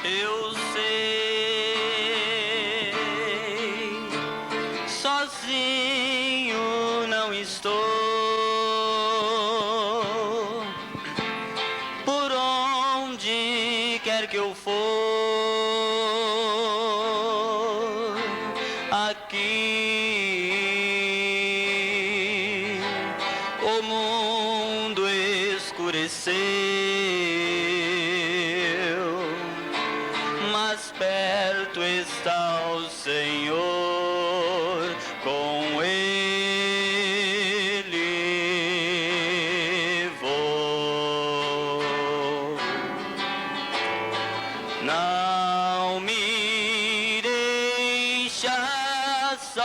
Eu sei, sozinho não estou. Por onde quer que eu for, aqui o mundo escureceu, mas perto está o Senhor, com Ele vou. Não me deixa só,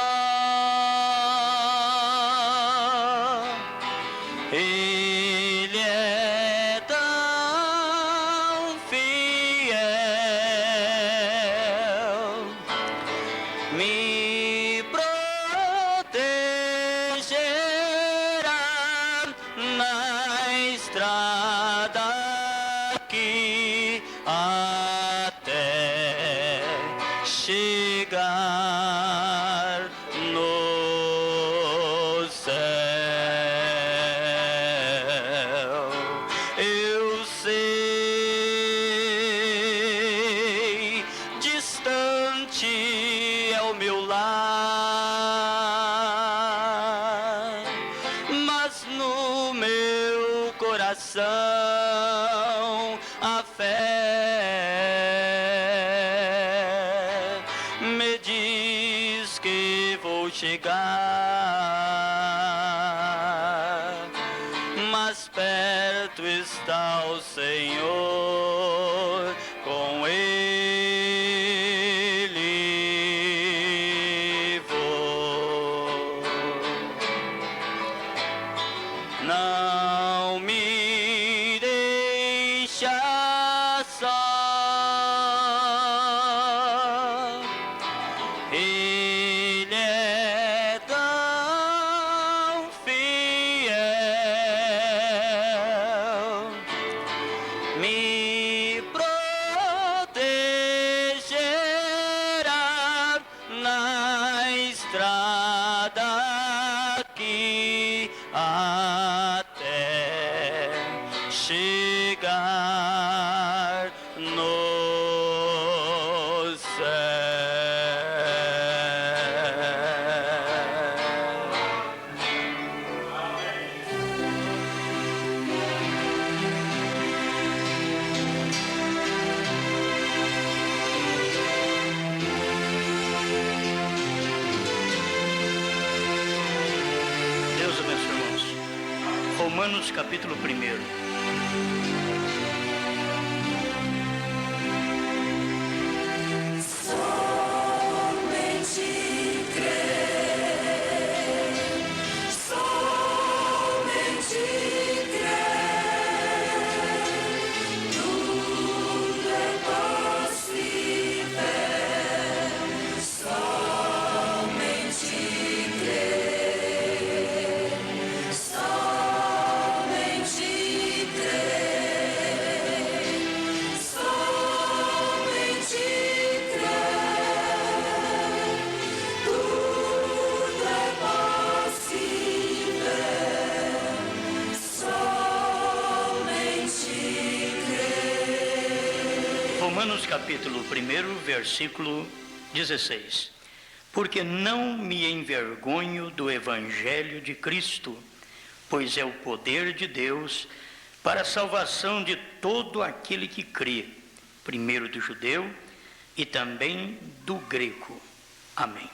Ele é tão fiel, me protegerá na estrada aqui até chegar no céu. Eu sei, distante é o meu lar, mas no meu coração a fé me diz que vou chegar, mas perto está o Senhor, com Ele vou. Não me deixa só, Ele é tão fiel, me protegerá na estrada aqui até chegar no céu. Deus abençoe, irmãos. Romanos capítulo 1. Romanos capítulo 1, versículo 16. Porque não me envergonho do evangelho de Cristo, pois é o poder de Deus para a salvação de todo aquele que crê, primeiro do judeu e também do grego. Amém.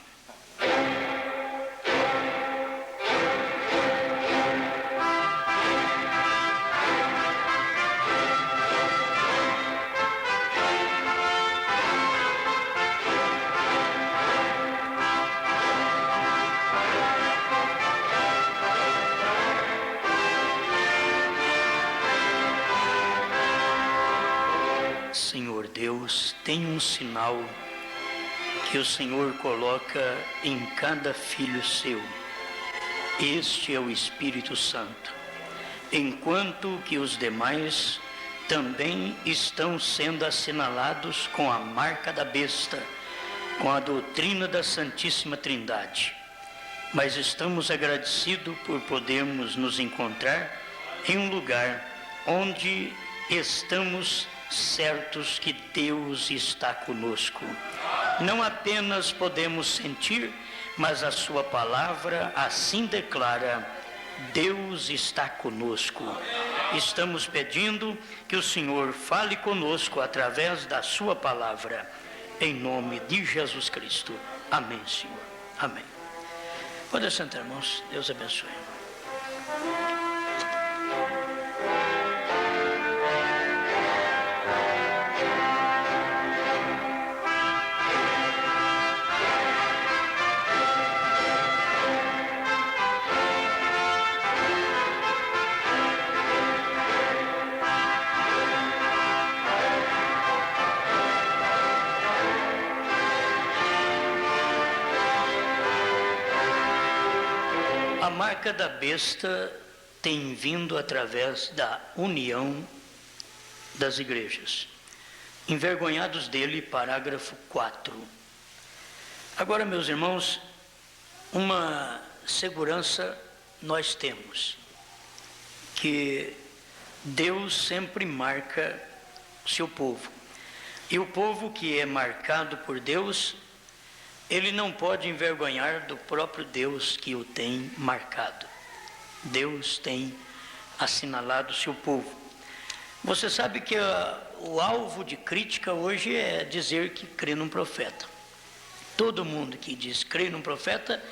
Senhor Deus, tem um sinal que o Senhor coloca em cada filho seu. Este é o Espírito Santo. Enquanto que os demais também estão sendo assinalados com a marca da besta, com a doutrina da Santíssima Trindade. Mas estamos agradecidos por podermos nos encontrar em um lugar onde estamos certos que Deus está conosco. Não apenas podemos sentir, mas a sua palavra assim declara: Deus está conosco. Estamos pedindo que o Senhor fale conosco através da sua palavra, em nome de Jesus Cristo. Amém, Senhor. Amém. Pode sentar, irmãos. Deus abençoe. A marca da besta tem vindo através da união das igrejas. Envergonhados dele, parágrafo 4. Agora, meus irmãos, uma segurança nós temos, que Deus sempre marca o seu povo. E o povo que é marcado por Deus, ele não pode envergonhar do próprio Deus que o tem marcado. Deus tem assinalado o seu povo. Você sabe que o alvo de crítica hoje é dizer que crê num profeta. Todo mundo que diz crê num profeta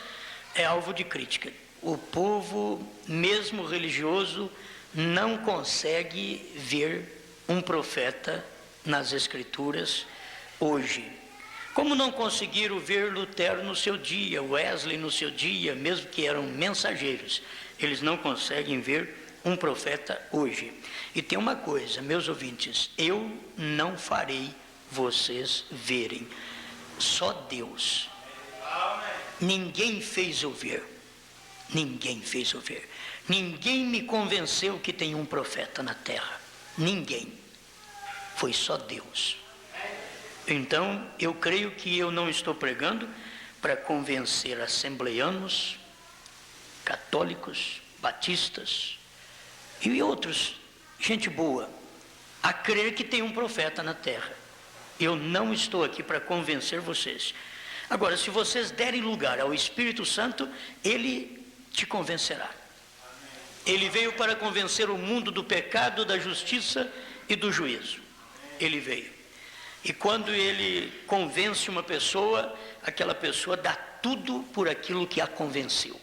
é alvo de crítica. O povo, mesmo religioso, não consegue ver um profeta nas Escrituras hoje. Como não conseguiram ver Lutero no seu dia, Wesley no seu dia, mesmo que eram mensageiros, eles não conseguem ver um profeta hoje. E tem uma coisa, meus ouvintes, eu não farei vocês verem, só Deus. Ninguém fez eu ver, ninguém fez eu ver, ninguém me convenceu que tem um profeta na terra, ninguém, foi só Deus. Então, eu creio que eu não estou pregando para convencer assembleianos, católicos, batistas e outros, gente boa, a crer que tem um profeta na terra. Eu não estou aqui para convencer vocês. Agora, se vocês derem lugar ao Espírito Santo, ele te convencerá. Ele veio para convencer o mundo do pecado, da justiça e do juízo. Ele veio. E quando ele convence uma pessoa, aquela pessoa dá tudo por aquilo que a convenceu.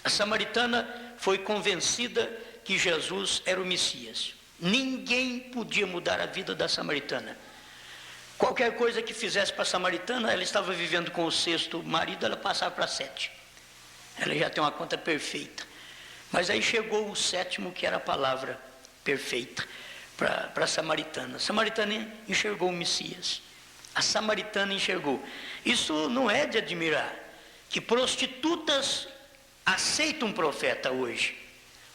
A samaritana foi convencida que Jesus era o Messias. Ninguém podia mudar a vida da samaritana. Qualquer coisa que fizesse para a samaritana, ela estava vivendo com o sexto marido, ela passava para 7. Ela já tem uma conta perfeita. Mas aí chegou o sétimo, que era a palavra perfeita para a samaritana. A samaritana enxergou o Messias. A samaritana enxergou. Isso não é de admirar, que prostitutas aceitam um profeta hoje.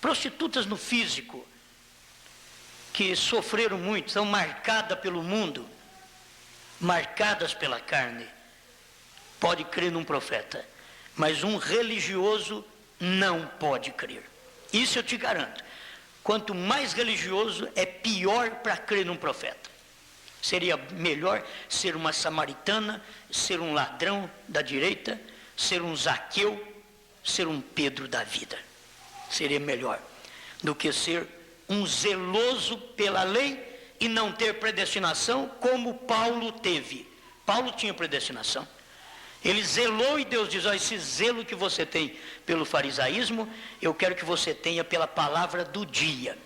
Prostitutas no físico, que sofreram muito, são marcadas pelo mundo, marcadas pela carne, pode crer num profeta, mas um religioso não pode crer. Isso eu te garanto. Quanto mais religioso, é pior para crer num profeta. Seria melhor ser uma samaritana, ser um ladrão da direita, ser um Zaqueu, ser um Pedro da vida. Seria melhor do que ser um zeloso pela lei e não ter predestinação, como Paulo teve. Paulo tinha predestinação. Ele zelou e Deus diz: esse zelo que você tem pelo farisaísmo, eu quero que você tenha pela palavra do dia.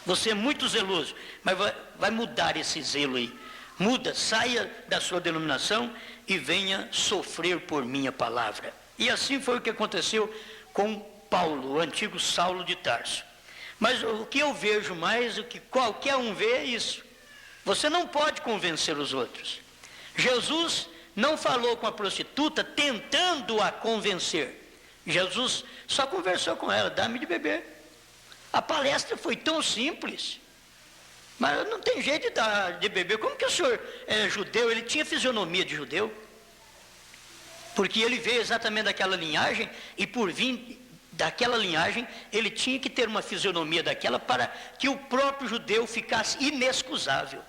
Você é muito zeloso, mas vai mudar esse zelo aí. Muda, saia da sua denominação e venha sofrer por minha palavra. E assim foi o que aconteceu com Paulo, o antigo Saulo de Tarso. Mas o que eu vejo mais, o que qualquer um vê é isso. Você não pode convencer os outros. Jesus não falou com a prostituta tentando-a convencer. Jesus só conversou com ela: dá-me de beber. A palestra foi tão simples. Mas não tem jeito de beber. Como que o senhor é judeu? Ele tinha fisionomia de judeu. Porque ele veio exatamente daquela linhagem, e por vir daquela linhagem, ele tinha que ter uma fisionomia daquela para que o próprio judeu ficasse inexcusável.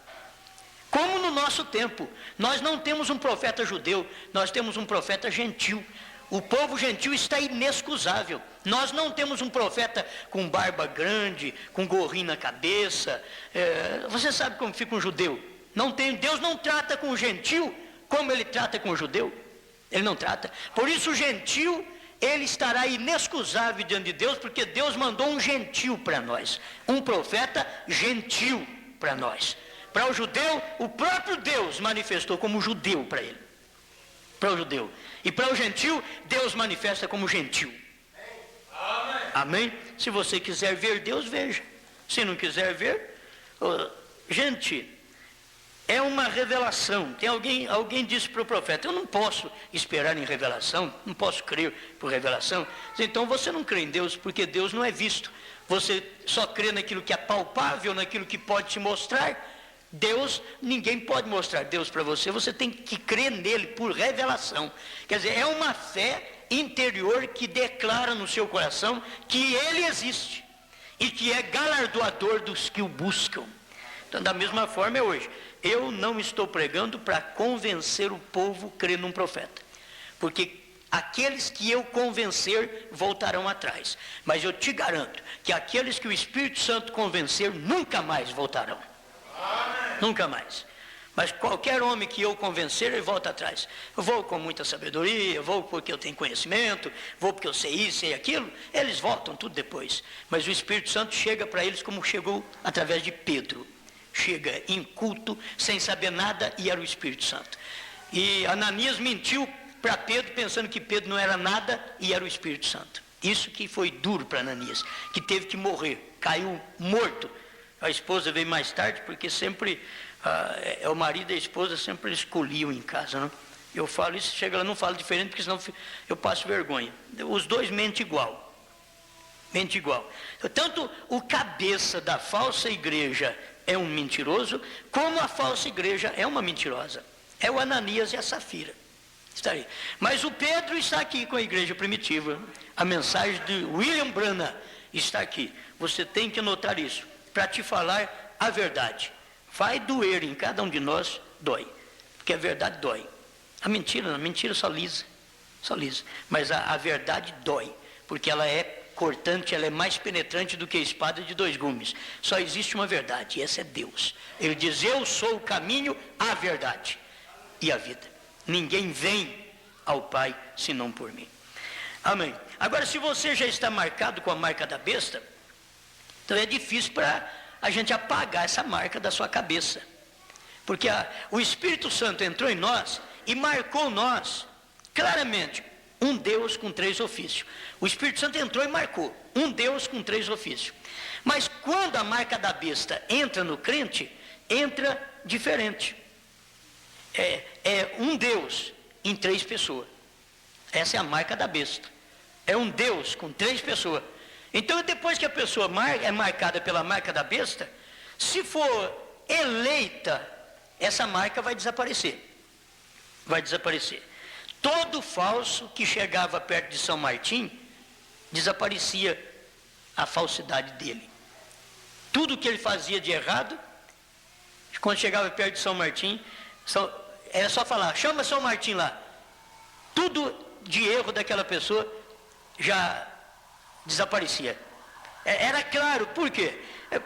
Como no nosso tempo, nós não temos um profeta judeu, nós temos um profeta gentil. O povo gentil está inexcusável. Nós não temos um profeta com barba grande, com gorrinho na cabeça. Você sabe como fica um judeu? Não tem, Deus não trata com o gentil como ele trata com o judeu. Ele não trata. Por isso o gentil, ele estará inexcusável diante de Deus, porque Deus mandou um gentil para nós. Um profeta gentil para nós. Para o judeu, o próprio Deus manifestou como judeu para ele. Para o judeu. E para o gentil, Deus manifesta como gentil. Amém. Amém? Se você quiser ver Deus, veja. Se não quiser ver, gente, é uma revelação. Tem alguém disse para o profeta: eu não posso esperar em revelação, não posso crer por revelação. Então você não crê em Deus, porque Deus não é visto. Você só crê naquilo que é palpável, naquilo que pode te mostrar. Deus, ninguém pode mostrar Deus para você, você tem que crer nele por revelação. Quer dizer, é uma fé interior que declara no seu coração que ele existe e que é galardoador dos que o buscam. Então, da mesma forma é hoje. Eu não estou pregando para convencer o povo a crer num profeta, porque aqueles que eu convencer voltarão atrás. Mas eu te garanto que aqueles que o Espírito Santo convencer nunca mais voltarão. Nunca mais. Mas qualquer homem que eu convencer, ele volta atrás. Eu vou com muita sabedoria, vou porque eu tenho conhecimento, vou porque eu sei isso, sei aquilo. Eles voltam tudo depois. Mas o Espírito Santo chega para eles como chegou através de Pedro. Chega inculto, sem saber nada, e era o Espírito Santo. E Ananias mentiu para Pedro, pensando que Pedro não era nada, e era o Espírito Santo. Isso que foi duro para Ananias, que teve que morrer, caiu morto. A esposa veio mais tarde, porque sempre, o marido e a esposa sempre escolhiam em casa, não? Eu falo isso, chega lá, não falo diferente, porque senão eu passo vergonha. Os dois mentem igual. Mente igual. Tanto o cabeça da falsa igreja é um mentiroso, como a falsa igreja é uma mentirosa. É o Ananias e a Safira. Está aí. Mas o Pedro está aqui com a igreja primitiva. A mensagem de William Branham está aqui. Você tem que notar isso, para te falar a verdade. Vai doer em cada um de nós, dói. Porque a verdade dói. A mentira só lisa. Só lisa. Mas a verdade dói. Porque ela é cortante, ela é mais penetrante do que a espada de dois gumes. Só existe uma verdade, e essa é Deus. Ele diz: eu sou o caminho, a verdade e a vida. Ninguém vem ao Pai senão por mim. Amém. Agora, se você já está marcado com a marca da besta, então é difícil para a gente apagar essa marca da sua cabeça. Porque o Espírito Santo entrou em nós e marcou nós claramente um Deus com três ofícios. O Espírito Santo entrou e marcou um Deus com três ofícios. Mas quando a marca da besta entra no crente, entra diferente. É um Deus em três pessoas. Essa é a marca da besta. É um Deus com três pessoas. Então, depois que a pessoa é marcada pela marca da besta, se for eleita, essa marca vai desaparecer. Vai desaparecer. Todo falso que chegava perto de São Martim, desaparecia a falsidade dele. Tudo que ele fazia de errado, quando chegava perto de São Martim, era só falar: chama São Martim lá. Tudo de erro daquela pessoa já desaparecia. Era claro, por quê?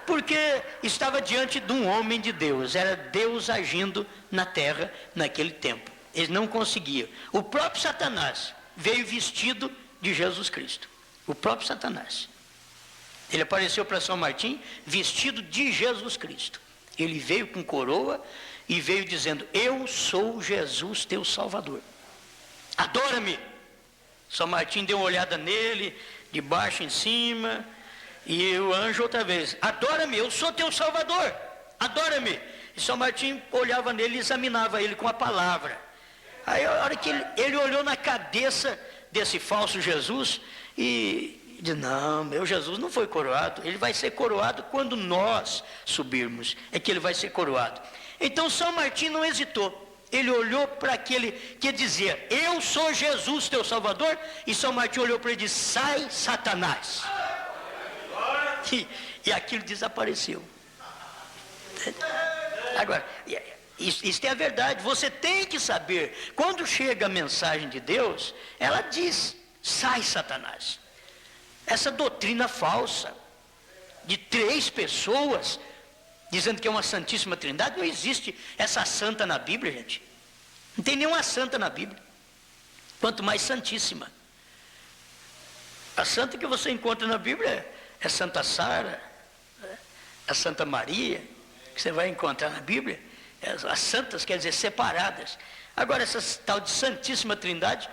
Porque estava diante de um homem de Deus, era Deus agindo na terra naquele tempo. Eles não conseguiam. O próprio Satanás veio vestido de Jesus Cristo. O próprio Satanás. Ele apareceu para São Martim vestido de Jesus Cristo. Ele veio com coroa e veio dizendo: eu sou Jesus teu Salvador. Adora-me. São Martim deu uma olhada nele, de baixo em cima, e o anjo outra vez: adora-me, eu sou teu Salvador. Adora-me. E São Martim olhava nele e examinava ele com a palavra. Aí a hora que ele olhou na cabeça desse falso Jesus, e Diz, não, meu Jesus não foi coroado. Ele vai ser coroado quando nós subirmos. É que ele vai ser coroado. Então São Martim não hesitou. Ele olhou para aquele que dizia, eu sou Jesus teu Salvador. E São Martim olhou para ele e disse, sai Satanás. E aquilo desapareceu. Agora, isso é a verdade. Você tem que saber, quando chega a mensagem de Deus, ela diz, sai Satanás. Essa doutrina falsa de 3 pessoas dizendo que é uma Santíssima Trindade, não existe essa santa na Bíblia, gente. Não tem nenhuma santa na Bíblia, quanto mais Santíssima. A santa que você encontra na Bíblia é Santa Sara, a Santa Maria, que você vai encontrar na Bíblia. As santas quer dizer separadas. Agora, essa tal de Santíssima Trindade,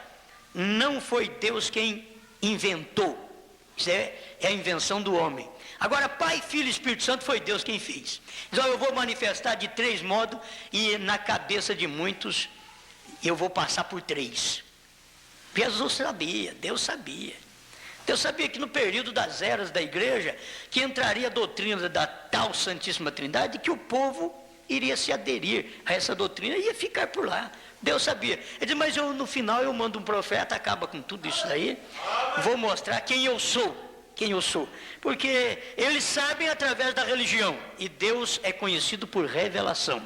não foi Deus quem inventou. Isso é a invenção do homem. Agora, Pai, Filho e Espírito Santo foi Deus quem fez. Então, eu vou manifestar de 3 modos e na cabeça de muitos eu vou passar por 3. Jesus sabia, Deus sabia. Deus sabia que no período das eras da igreja, que entraria a doutrina da tal Santíssima Trindade, que o povo iria se aderir a essa doutrina e ia ficar por lá. Deus sabia. Ele disse, mas no final eu mando um profeta, acaba com tudo isso aí, vou mostrar quem eu sou. Quem eu sou. Porque eles sabem através da religião. E Deus é conhecido por revelação.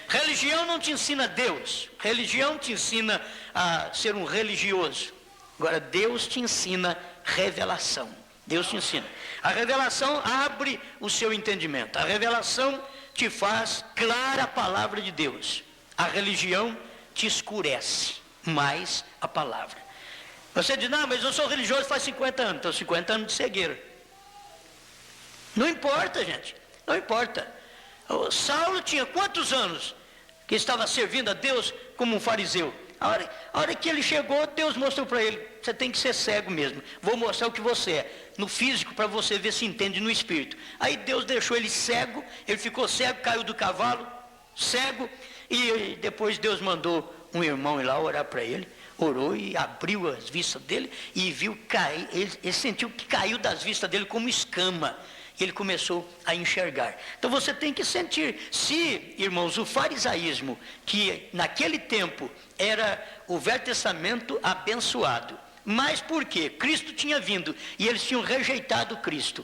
Religião não te ensina Deus. Religião te ensina a ser um religioso. Agora Deus te ensina revelação. Deus te ensina. A revelação abre o seu entendimento. A revelação te faz clara a palavra de Deus. A religião te escurece mais a palavra. Você diz, não, mas eu sou religioso faz 50 anos. Então 50 anos de cegueira. Não importa, gente. Não importa. O Saulo tinha quantos anos que estava servindo a Deus como um fariseu? A hora que ele chegou, Deus mostrou para ele, você tem que ser cego mesmo. Vou mostrar o que você é. No físico, para você ver se entende no espírito. Aí Deus deixou ele cego. Ele ficou cego, caiu do cavalo, cego. E depois Deus mandou um irmão ir lá orar para ele. Orou e abriu as vistas dele e viu cair, ele sentiu que caiu das vistas dele como escama, e ele começou a enxergar. Então você tem que sentir, se, irmãos, o farisaísmo, que naquele tempo era o Velho Testamento abençoado, mas por quê? Cristo tinha vindo e eles tinham rejeitado Cristo.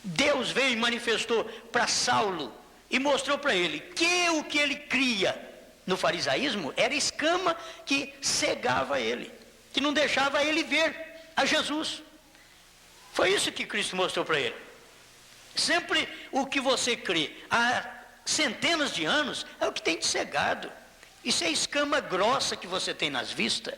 Deus veio e manifestou para Saulo e mostrou para ele que o que ele cria no farisaísmo era escama que cegava ele, que não deixava ele ver a Jesus. Foi isso que Cristo mostrou para ele. Sempre o que você crê há centenas de anos é o que tem te cegado. Isso é escama grossa que você tem nas vistas.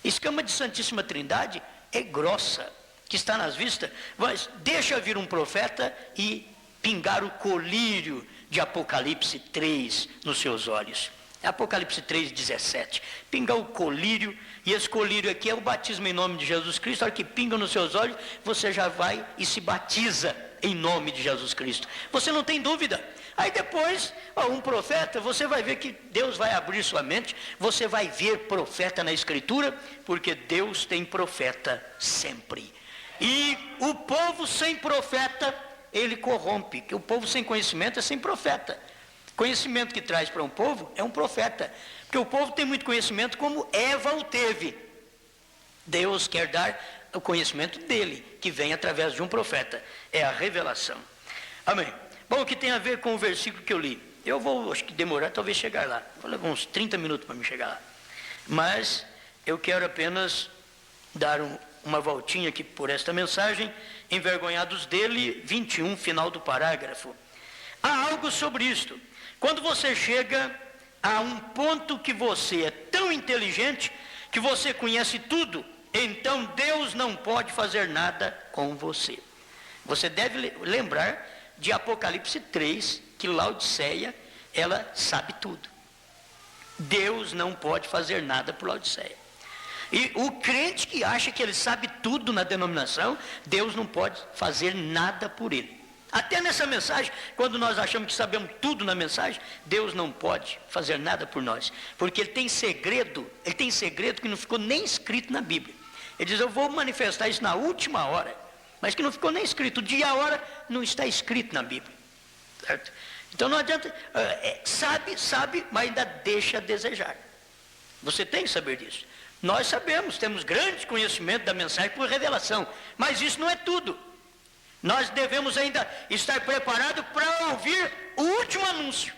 Escama de Santíssima Trindade é grossa, que está nas vistas, mas deixa vir um profeta e pingar o colírio de Apocalipse 3 nos seus olhos. Apocalipse 3:17, pinga o colírio, e esse colírio aqui é o batismo em nome de Jesus Cristo. A hora que pinga nos seus olhos, você já vai e se batiza em nome de Jesus Cristo. Você não tem dúvida. Aí depois, um profeta, você vai ver que Deus vai abrir sua mente, você vai ver profeta na Escritura, porque Deus tem profeta sempre. E o povo sem profeta, ele corrompe, que o povo sem conhecimento é sem profeta. Conhecimento que traz para um povo é um profeta, porque o povo tem muito conhecimento como Eva o teve. Deus quer dar o conhecimento dele, que vem através de um profeta, é a revelação. Amém. Bom, o que tem a ver com o versículo que eu li? Eu vou, acho que demorar, talvez chegar lá, vou levar uns 30 minutos para me chegar lá, mas eu quero apenas dar uma voltinha aqui por esta mensagem. Envergonhados dele, 21, final do parágrafo. Há algo sobre isto. Quando você chega a um ponto que você é tão inteligente, que você conhece tudo, então Deus não pode fazer nada com você. Você deve lembrar de Apocalipse 3, que Laodiceia, ela sabe tudo. Deus não pode fazer nada por Laodiceia. E o crente que acha que ele sabe tudo na denominação, Deus não pode fazer nada por ele. Até nessa mensagem, quando nós achamos que sabemos tudo na mensagem, Deus não pode fazer nada por nós, porque ele tem segredo que não ficou nem escrito na Bíblia. Ele diz, eu vou manifestar isso na última hora. mas que não ficou nem escrito. O dia e a hora não está escrito na Bíblia. Certo? Então não adianta, sabe, mas ainda deixa a desejar. Você tem que saber disso. Nós sabemos, temos grande conhecimento da mensagem por revelação, mas isso não é tudo. Nós devemos ainda estar preparados para ouvir o último anúncio,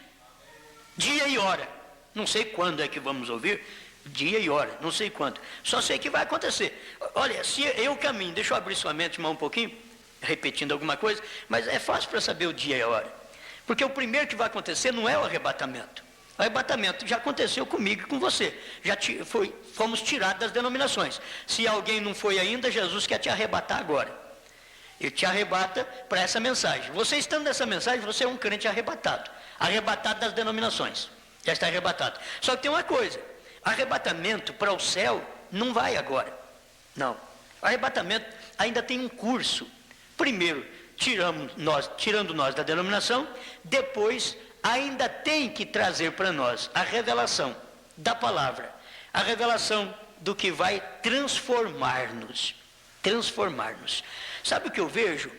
dia e hora. Não sei quando é que vamos ouvir, dia e hora, não sei quando. Só sei que vai acontecer. Olha, se eu caminho, deixa eu abrir sua mente, irmão, um pouquinho, repetindo alguma coisa, mas é fácil para saber o dia e a hora. Porque o primeiro que vai acontecer não é o arrebatamento. O arrebatamento já aconteceu comigo e com você. Fomos tirados das denominações. Se alguém não foi ainda, Jesus quer te arrebatar agora. Ele te arrebata para essa mensagem. Você estando nessa mensagem, você é um crente arrebatado. Arrebatado das denominações. Já está arrebatado. Só que tem uma coisa. Arrebatamento para o céu não vai agora. Não. O arrebatamento ainda tem um curso. Primeiro, tirando nós da denominação, depois ainda tem que trazer para nós a revelação da palavra, a revelação do que vai transformar-nos. Sabe o que eu vejo?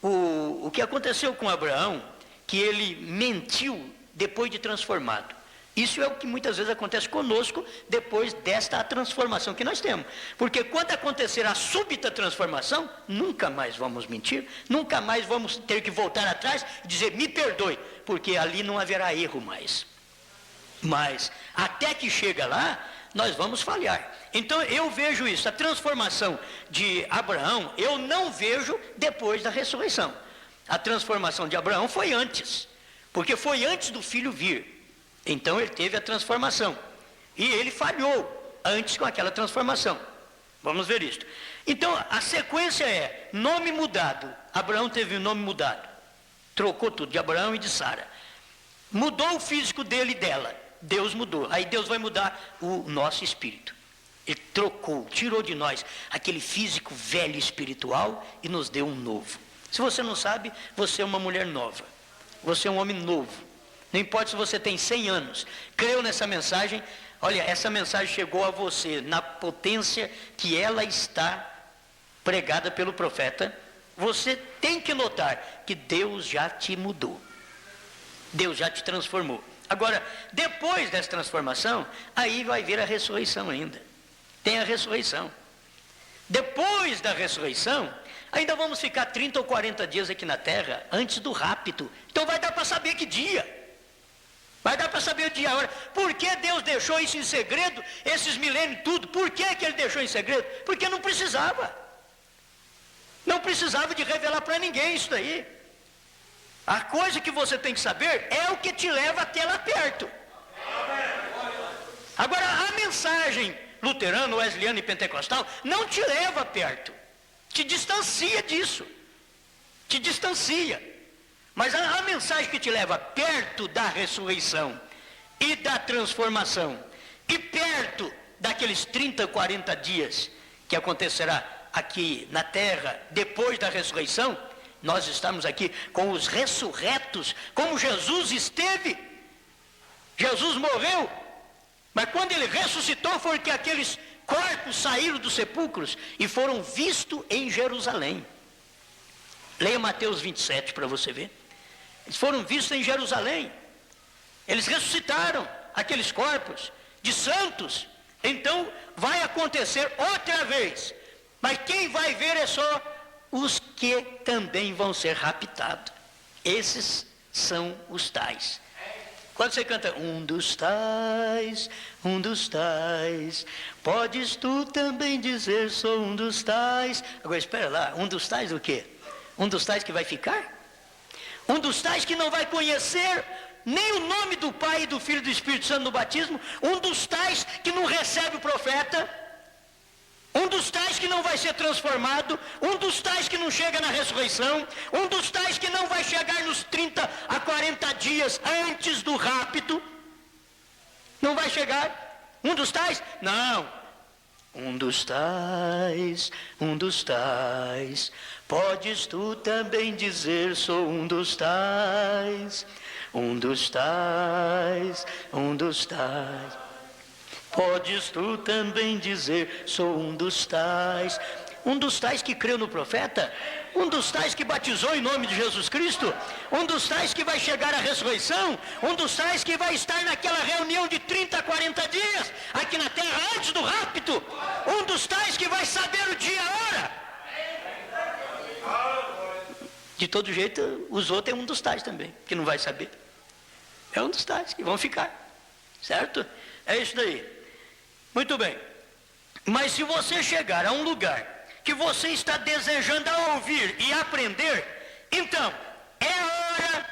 O que aconteceu com Abraão, que ele mentiu depois de transformado. Isso é o que muitas vezes acontece conosco depois desta transformação que nós temos. Porque quando acontecer a súbita transformação, nunca mais vamos mentir, nunca mais vamos ter que voltar atrás e dizer, me perdoe, porque ali não haverá erro mais. Mas até que chega lá, nós vamos falhar. Então eu vejo isso, a transformação de Abraão, eu não vejo depois da ressurreição. A transformação de Abraão foi antes, porque foi antes do filho vir. Então ele teve a transformação. E ele falhou antes com aquela transformação. Vamos ver isto. Então a sequência é nome mudado. Abraão teve o nome mudado. Trocou tudo de Abraão e de Sara. Mudou o físico dele e dela. Deus mudou. Aí Deus vai mudar o nosso espírito. Ele trocou, tirou de nós aquele físico velho espiritual e nos deu um novo. Se você não sabe, você é uma mulher nova. Você é um homem novo. Não importa se você tem 100 anos, creu nessa mensagem, olha, essa mensagem chegou a você na potência que ela está pregada pelo profeta. Você tem que notar que Deus já te mudou. Deus já te transformou. Agora, depois dessa transformação, aí vai vir a ressurreição ainda. Tem a ressurreição. Depois da ressurreição, ainda vamos ficar 30 ou 40 dias aqui na terra, antes do rapto. Então vai dar para saber que dia. Vai dar para saber o dia e a hora. Por que Deus deixou isso em segredo, esses milênios tudo? Por que Ele deixou em segredo? Porque não precisava. Não precisava de revelar para ninguém isso daí. A coisa que você tem que saber é o que te leva até lá perto. Agora, a mensagem luterana, wesleyana e pentecostal não te leva perto. Te distancia disso. Te distancia. Mas a mensagem que te leva perto da ressurreição e da transformação, e perto daqueles 30, 40 dias que acontecerá aqui na terra, depois da ressurreição, nós estamos aqui com os ressurretos, como Jesus esteve. Jesus morreu, mas quando ele ressuscitou foi que aqueles corpos saíram dos sepulcros e foram vistos em Jerusalém. Leia Mateus 27 para você ver. Eles foram vistos em Jerusalém. Eles ressuscitaram aqueles corpos de santos. Então vai acontecer outra vez. Mas quem vai ver é só os que também vão ser raptados. Esses são os tais. Quando você canta um dos tais, podes tu também dizer sou um dos tais. Agora espera lá, um dos tais o quê? Um dos tais que vai ficar? Um dos tais que não vai conhecer nem o nome do Pai, e do Filho e do Espírito Santo no batismo. Um dos tais que não recebe o profeta. Um dos tais que não vai ser transformado. Um dos tais que não chega na ressurreição. Um dos tais que não vai chegar nos 30 a 40 dias antes do rapto. Não vai chegar. Um dos tais? Não. Um dos tais, podes tu também dizer sou um dos tais, podes tu também dizer sou um dos tais. Um dos tais que creu no profeta, um dos tais que batizou em nome de Jesus Cristo, um dos tais que vai chegar à ressurreição, um dos tais que vai estar naquela reunião de 30 a 40 dias, aqui na terra, antes do rapto, um dos tais que vai saber o dia e a hora. De todo jeito, os outros é um dos tais também, que não vai saber. É um dos tais que vão ficar, certo? É isso daí. Muito bem. Mas se você chegar a um lugar que você está desejando ouvir e aprender, então, é hora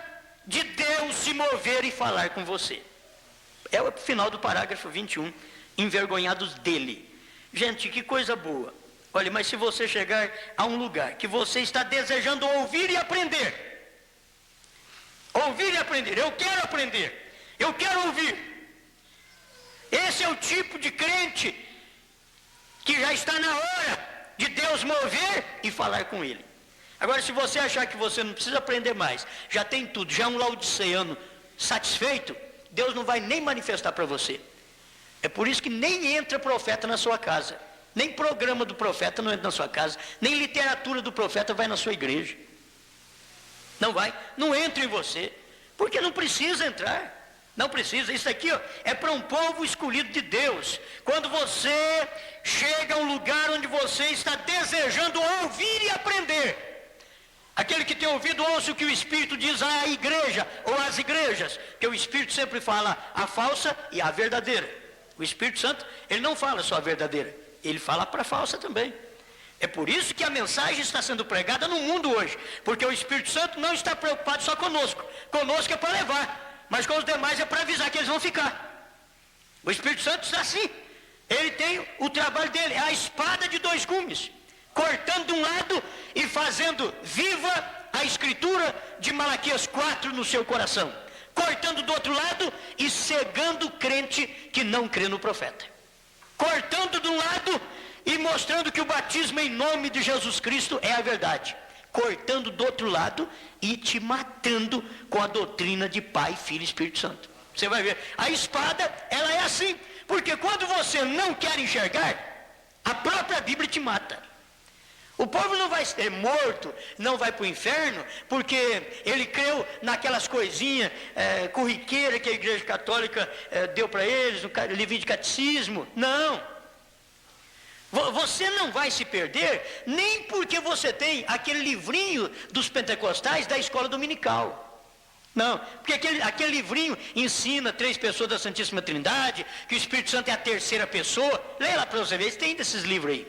de Deus se mover e falar com você. É o final do parágrafo 21, envergonhados dele. Gente, que coisa boa. Olha, mas se você chegar a um lugar que você está desejando ouvir e aprender, eu quero ouvir. Esse é o tipo de crente que já está na hora de Deus mover e falar com ele. Agora, se você achar que você não precisa aprender mais, já tem tudo, já é um laodiceano satisfeito, Deus não vai nem manifestar para você. É por isso que nem entra profeta na sua casa, nem programa do profeta não entra na sua casa, nem literatura do profeta vai na sua igreja. Não vai, não entra em você, porque não precisa entrar. Não precisa, isso aqui é para um povo escolhido de Deus. Quando você chega a um lugar onde você está desejando ouvir e aprender, aquele que tem ouvido, ouça o que o Espírito diz à igreja, ou às igrejas, que o Espírito sempre fala a falsa e a verdadeira. O Espírito Santo, ele não fala só a verdadeira, ele fala para a falsa também. É por isso que a mensagem está sendo pregada no mundo hoje, porque o Espírito Santo não está preocupado só conosco é para levar, mas com os demais é para avisar que eles vão ficar. O Espírito Santo está assim, ele tem o trabalho dele, é a espada de dois gumes, cortando de um lado e fazendo viva a escritura de Malaquias 4 no seu coração, cortando do outro lado e cegando o crente que não crê no profeta, cortando de um lado e mostrando que o batismo em nome de Jesus Cristo é a verdade, cortando do outro lado e te matando com a doutrina de Pai, Filho e Espírito Santo. Você vai ver, a espada, ela é assim, porque quando você não quer enxergar, a própria Bíblia te mata. O povo não vai ser morto, não vai para o inferno, porque ele creu naquelas coisinhas corriqueiras que a Igreja Católica deu para eles, no livrinho de catecismo. Não. Você não vai se perder, nem porque você tem aquele livrinho dos pentecostais da escola dominical. Não, porque aquele livrinho ensina 3 pessoas da Santíssima Trindade, que o Espírito Santo é a terceira pessoa. Leia lá para você ver, eles têm desses livros aí.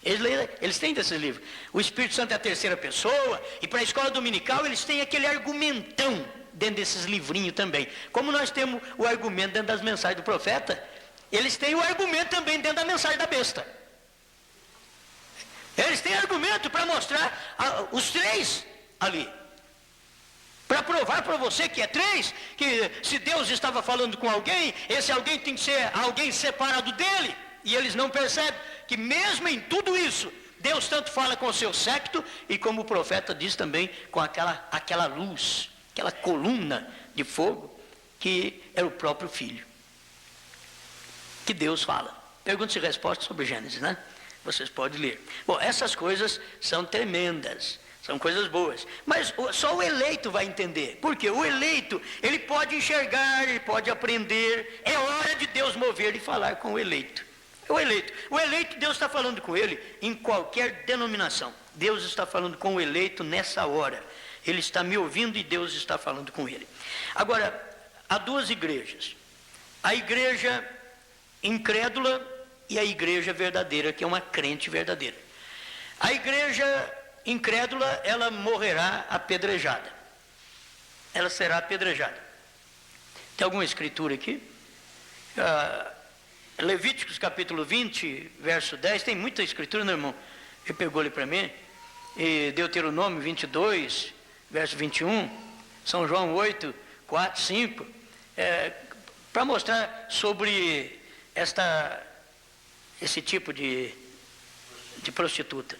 Eles têm desses livros. O Espírito Santo é a terceira pessoa, e para a escola dominical eles têm aquele argumentão dentro desses livrinhos também. Como nós temos o argumento dentro das mensagens do profeta, eles têm o argumento também dentro da mensagem da besta. Eles têm argumento para mostrar os 3 ali. Para provar para você que é 3, que se Deus estava falando com alguém, esse alguém tem que ser alguém separado dele. E eles não percebem que mesmo em tudo isso, Deus tanto fala com o seu séquito, e como o profeta diz também, com aquela luz, aquela coluna de fogo, que é o próprio Filho. Que Deus fala. Perguntas e respostas sobre Gênesis, né? Vocês podem ler. Bom, essas coisas são tremendas, são coisas boas, mas só o eleito vai entender, porque o eleito, ele pode enxergar, ele pode aprender, é hora de Deus mover e falar com o eleito. O eleito, Deus está falando com ele em qualquer denominação, Deus está falando com o eleito nessa hora, ele está me ouvindo e Deus está falando com ele. Agora, há 2 igrejas, a igreja incrédula e a igreja verdadeira, que é uma crente verdadeira. A igreja incrédula, ela morrerá apedrejada. Ela será apedrejada. Tem alguma escritura aqui? Levíticos capítulo 20, verso 10, tem muita escritura, meu irmão? Ele pegou ali para mim. E Deuteronômio 22, verso 21, São João 8, 4, 5, para mostrar sobre esse tipo de prostituta.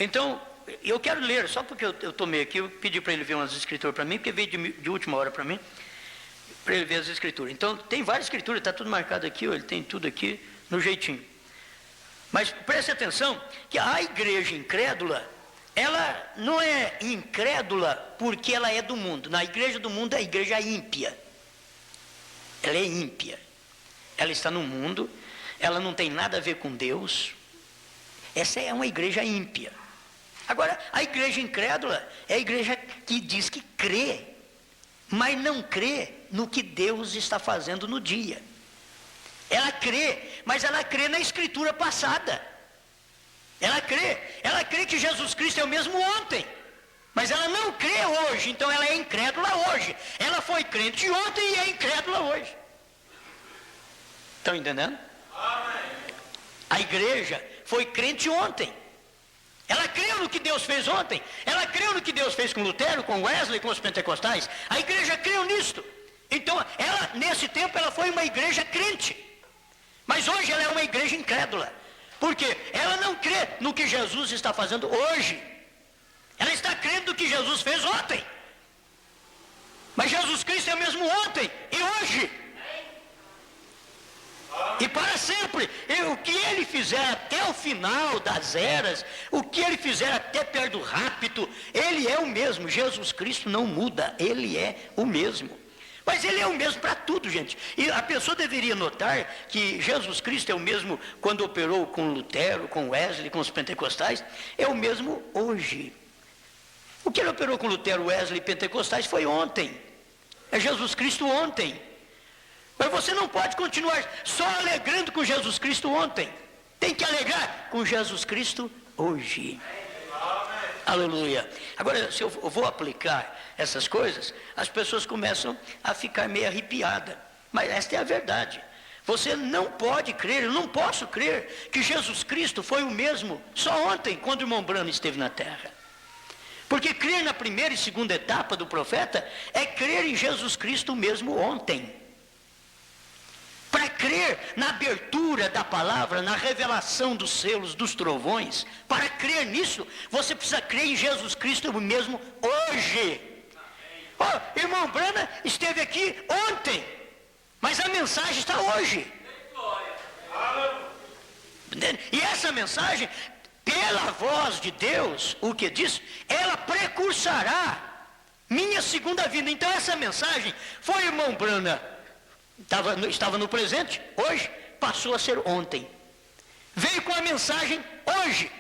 Então, eu quero ler, só porque eu tomei aqui, eu pedi para ele ver umas escrituras para mim, porque veio de última hora para mim, para ele ver as escrituras. Então, tem várias escrituras, está tudo marcado aqui, ele tem tudo aqui no jeitinho. Mas preste atenção que a igreja incrédula, ela não é incrédula porque ela é do mundo. Na igreja do mundo é a igreja ímpia. Ela é ímpia. Ela está no mundo, ela não tem nada a ver com Deus. Essa é uma igreja ímpia. Agora, a igreja incrédula é a igreja que diz que crê, mas não crê no que Deus está fazendo no dia. Ela crê, mas ela crê na escritura passada. Ela crê que Jesus Cristo é o mesmo ontem, mas ela não crê hoje, então ela é incrédula hoje. Ela foi crente ontem e é incrédula hoje. Estão entendendo? A igreja foi crente ontem. Ela creu no que Deus fez ontem. Ela creu no que Deus fez com Lutero, com Wesley, com os pentecostais. A igreja creu nisto. Então, ela, nesse tempo, ela foi uma igreja crente. Mas hoje ela é uma igreja incrédula. Porque ela não crê no que Jesus está fazendo hoje. Ela está crendo no que Jesus fez ontem. Mas Jesus Cristo é o mesmo ontem e hoje. E para sempre. E o que ele fizer até o final das eras, o que ele fizer até perto do rapto, ele é o mesmo. Jesus Cristo não muda, ele é o mesmo. Mas ele é o mesmo para tudo, gente. E a pessoa deveria notar que Jesus Cristo é o mesmo quando operou com Lutero, com Wesley, com os pentecostais, é o mesmo hoje. O que ele operou com Lutero, Wesley e pentecostais foi ontem. É Jesus Cristo ontem. Mas você não pode continuar só alegrando com Jesus Cristo ontem. Tem que alegrar com Jesus Cristo hoje. Aleluia. Agora, se eu vou aplicar essas coisas, as pessoas começam a ficar meio arrepiadas. Mas esta é a verdade. Você não pode crer, eu não posso crer que Jesus Cristo foi o mesmo só ontem, quando o irmão Branham esteve na terra. Porque crer na primeira e segunda etapa do profeta é crer em Jesus Cristo mesmo ontem. Para crer na abertura da palavra, na revelação dos selos, dos trovões, para crer nisso, você precisa crer em Jesus Cristo mesmo hoje. Oh, irmão Branham esteve aqui ontem, mas a mensagem está hoje. E essa mensagem, pela voz de Deus, o que diz, ela precursará minha segunda vinda. Então essa mensagem foi irmão Branham. Estava no presente, hoje, passou a ser ontem. Veio com a mensagem hoje.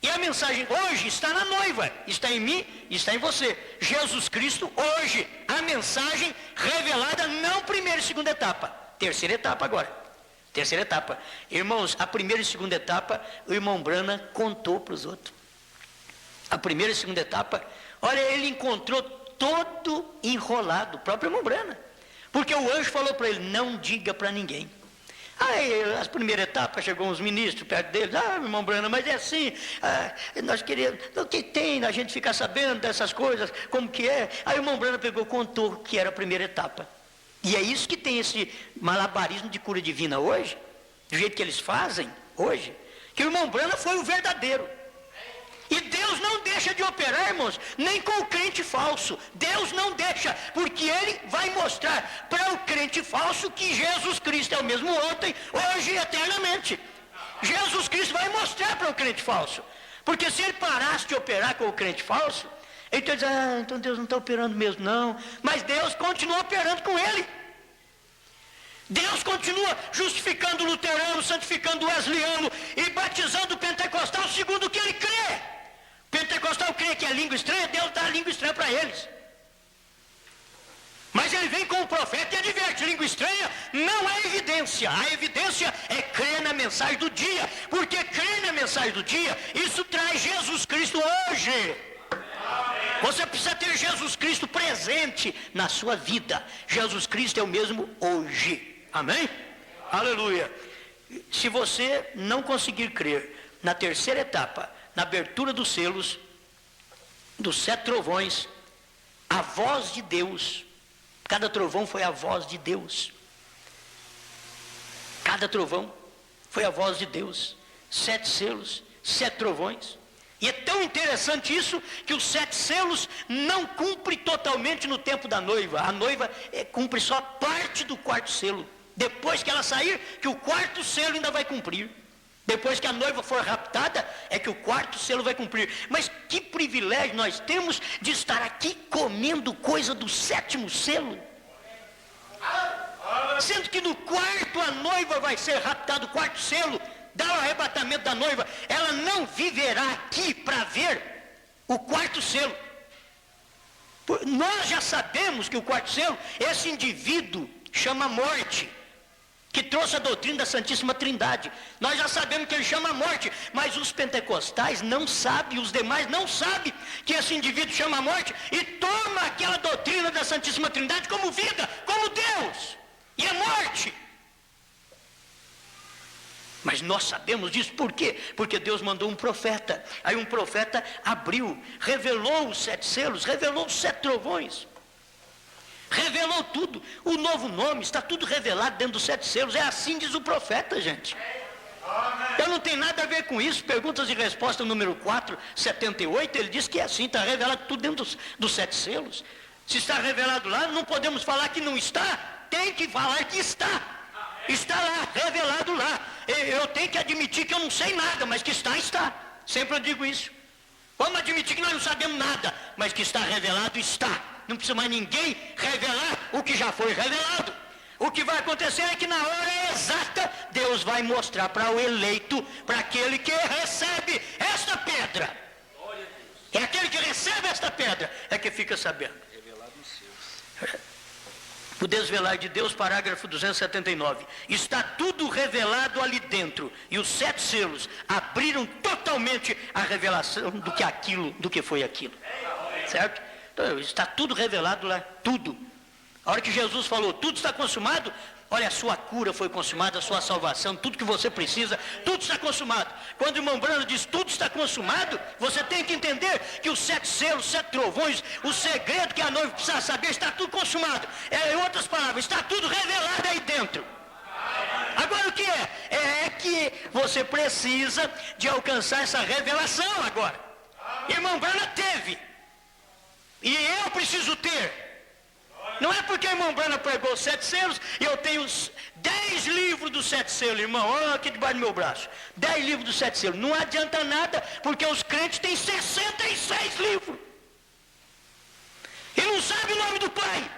E a mensagem hoje está na noiva, está em mim, está em você. Jesus Cristo hoje. A mensagem revelada não primeira e segunda etapa. Terceira etapa agora. Terceira etapa. Irmãos, a primeira e segunda etapa, o irmão Branham contou para os outros. A primeira e segunda etapa, olha, ele encontrou todo enrolado, o próprio irmão Branham. Porque o anjo falou para ele, não diga para ninguém. Aí, as primeiras etapas, chegou uns ministros perto dele, irmão Branham, mas é assim, nós queríamos, o que tem a gente ficar sabendo dessas coisas, como que é? Aí o irmão Branham pegou, contou que era a primeira etapa. E é isso que tem esse malabarismo de cura divina hoje, do jeito que eles fazem hoje, que o irmão Branham foi o verdadeiro. E Deus não deixa de operar, irmãos, nem com o crente falso. Deus não deixa, porque Ele vai mostrar para o crente falso que Jesus Cristo é o mesmo ontem, hoje e eternamente. Jesus Cristo vai mostrar para o crente falso. Porque se ele parasse de operar com o crente falso, ele ia dizer, então Deus não está operando mesmo, não. Mas Deus continua operando com ele. Deus continua justificando o luterano, santificando o wesleyano e batizando o pentecostal segundo o que ele crê. Pentecostal crê que é língua estranha, Deus dá a língua estranha para eles. Mas ele vem com o profeta e adverte, língua estranha não é evidência. A evidência é crer na mensagem do dia. Porque crer na mensagem do dia, isso traz Jesus Cristo hoje. Você precisa ter Jesus Cristo presente na sua vida. Jesus Cristo é o mesmo hoje. Amém? Aleluia. Se você não conseguir crer na terceira etapa, na abertura dos selos, dos 7 trovões, a voz de Deus, cada trovão foi a voz de Deus. Cada trovão foi a voz de Deus. 7 selos, 7 trovões. E é tão interessante isso, que os 7 selos não cumprem totalmente no tempo da noiva. A noiva cumpre só parte do 4º selo. Depois que ela sair, que o 4º selo ainda vai cumprir. Depois que a noiva for raptada, é que o quarto selo vai cumprir. Mas que privilégio nós temos de estar aqui comendo coisa do sétimo selo. Sendo que no quarto a noiva vai ser raptada, o quarto selo dá o arrebatamento da noiva. Ela não viverá aqui para ver o quarto selo. Nós já sabemos que o quarto selo, esse indivíduo chama morte, que trouxe a doutrina da Santíssima Trindade. Nós já sabemos que ele chama morte, mas os pentecostais não sabem, os demais não sabem que esse indivíduo chama morte e toma aquela doutrina da Santíssima Trindade como vida, como Deus, e é morte. Mas nós sabemos disso, por quê? Porque Deus mandou um profeta, aí um profeta abriu, revelou os 7 selos, revelou os 7 trovões, revelou tudo, o novo nome, está tudo revelado dentro dos 7 selos, é assim diz o profeta, gente. Eu não tenho nada a ver com isso. Perguntas e respostas número 478, ele diz que é assim, está revelado tudo dentro dos 7 selos. Se está revelado lá, não podemos falar que não está, tem que falar que está. Está lá, revelado lá. Eu tenho que admitir que eu não sei nada, mas que está, está. Sempre eu digo isso. Vamos admitir que nós não sabemos nada, mas que está revelado, está. Não precisa mais ninguém revelar o que já foi revelado. O que vai acontecer é que na hora exata, Deus vai mostrar para o eleito, para aquele que recebe esta pedra. É aquele que recebe esta pedra, é que fica sabendo. Revelado nos seus. O desvelar de Deus, parágrafo 279. Está tudo revelado ali dentro. E os 7 selos abriram totalmente a revelação do que foi aquilo. Certo? Então, está tudo revelado lá, tudo. A hora que Jesus falou, tudo está consumado, olha, a sua cura foi consumada, a sua salvação, tudo que você precisa, tudo está consumado. Quando o irmão Brando diz, tudo está consumado, você tem que entender que os 7 selos, 7 trovões, o segredo que a noiva precisa saber, está tudo consumado. Em outras palavras, está tudo revelado aí dentro. Agora o que é? É que você precisa de alcançar essa revelação agora. Irmão Brando teve. E eu preciso ter. Não é porque a irmã Brana pregou 7 selos e eu tenho 10 livros dos 7 selos, irmão. Olha aqui debaixo do meu braço. 10 livros dos 7 selos. Não adianta nada, porque os crentes têm 66 livros. E não sabe o nome do Pai.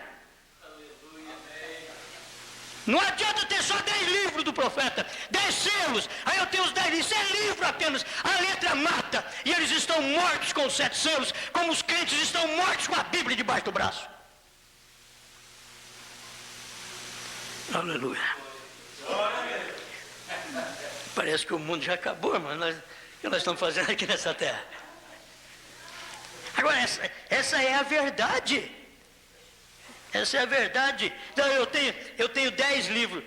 Não adianta ter só 10 livros do profeta, 10 selos. Aí eu tenho os 10 livros. Isso é livro apenas. A letra mata. E eles estão mortos com os 7 selos, como os crentes estão mortos com a Bíblia debaixo do braço. Aleluia. Parece que o mundo já acabou, mas o que nós estamos fazendo aqui nessa terra? Agora, essa é a verdade. Essa é a verdade. Então, eu tenho 10 livros.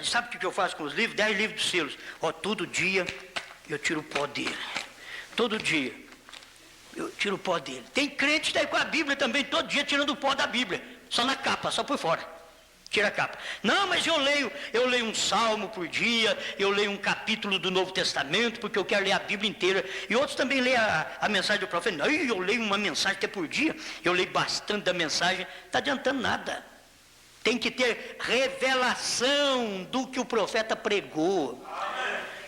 Sabe o que eu faço com os livros? 10 livros de selos. Todo dia eu tiro o pó dele. Todo dia eu tiro o pó dele. Tem crente que está aí com a Bíblia também, todo dia tirando o pó da Bíblia. Só na capa, só por fora. Tira a capa. Não, mas eu leio um salmo por dia, eu leio um capítulo do Novo Testamento, porque eu quero ler a Bíblia inteira. E outros também leem a mensagem do profeta. Não, eu leio uma mensagem até por dia, eu leio bastante da mensagem. Não está adiantando nada. Tem que ter revelação do que o profeta pregou.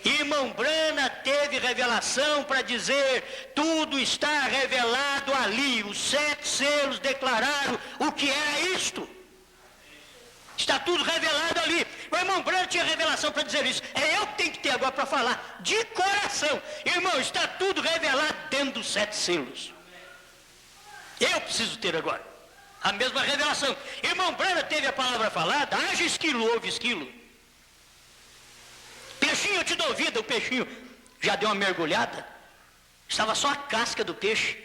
Irmão Brana teve revelação para dizer, tudo está revelado ali. Os 7 selos declararam o que era isto. Está tudo revelado ali. O irmão Brando tinha revelação para dizer isso. É eu que tenho que ter agora para falar de coração. Irmão, está tudo revelado dentro dos 7 selos. Eu preciso ter agora a mesma revelação. Irmão Brando teve a palavra falada. Haja esquilo, ouve esquilo. Peixinho, eu te dou vida. O peixinho já deu uma mergulhada. Estava só a casca do peixe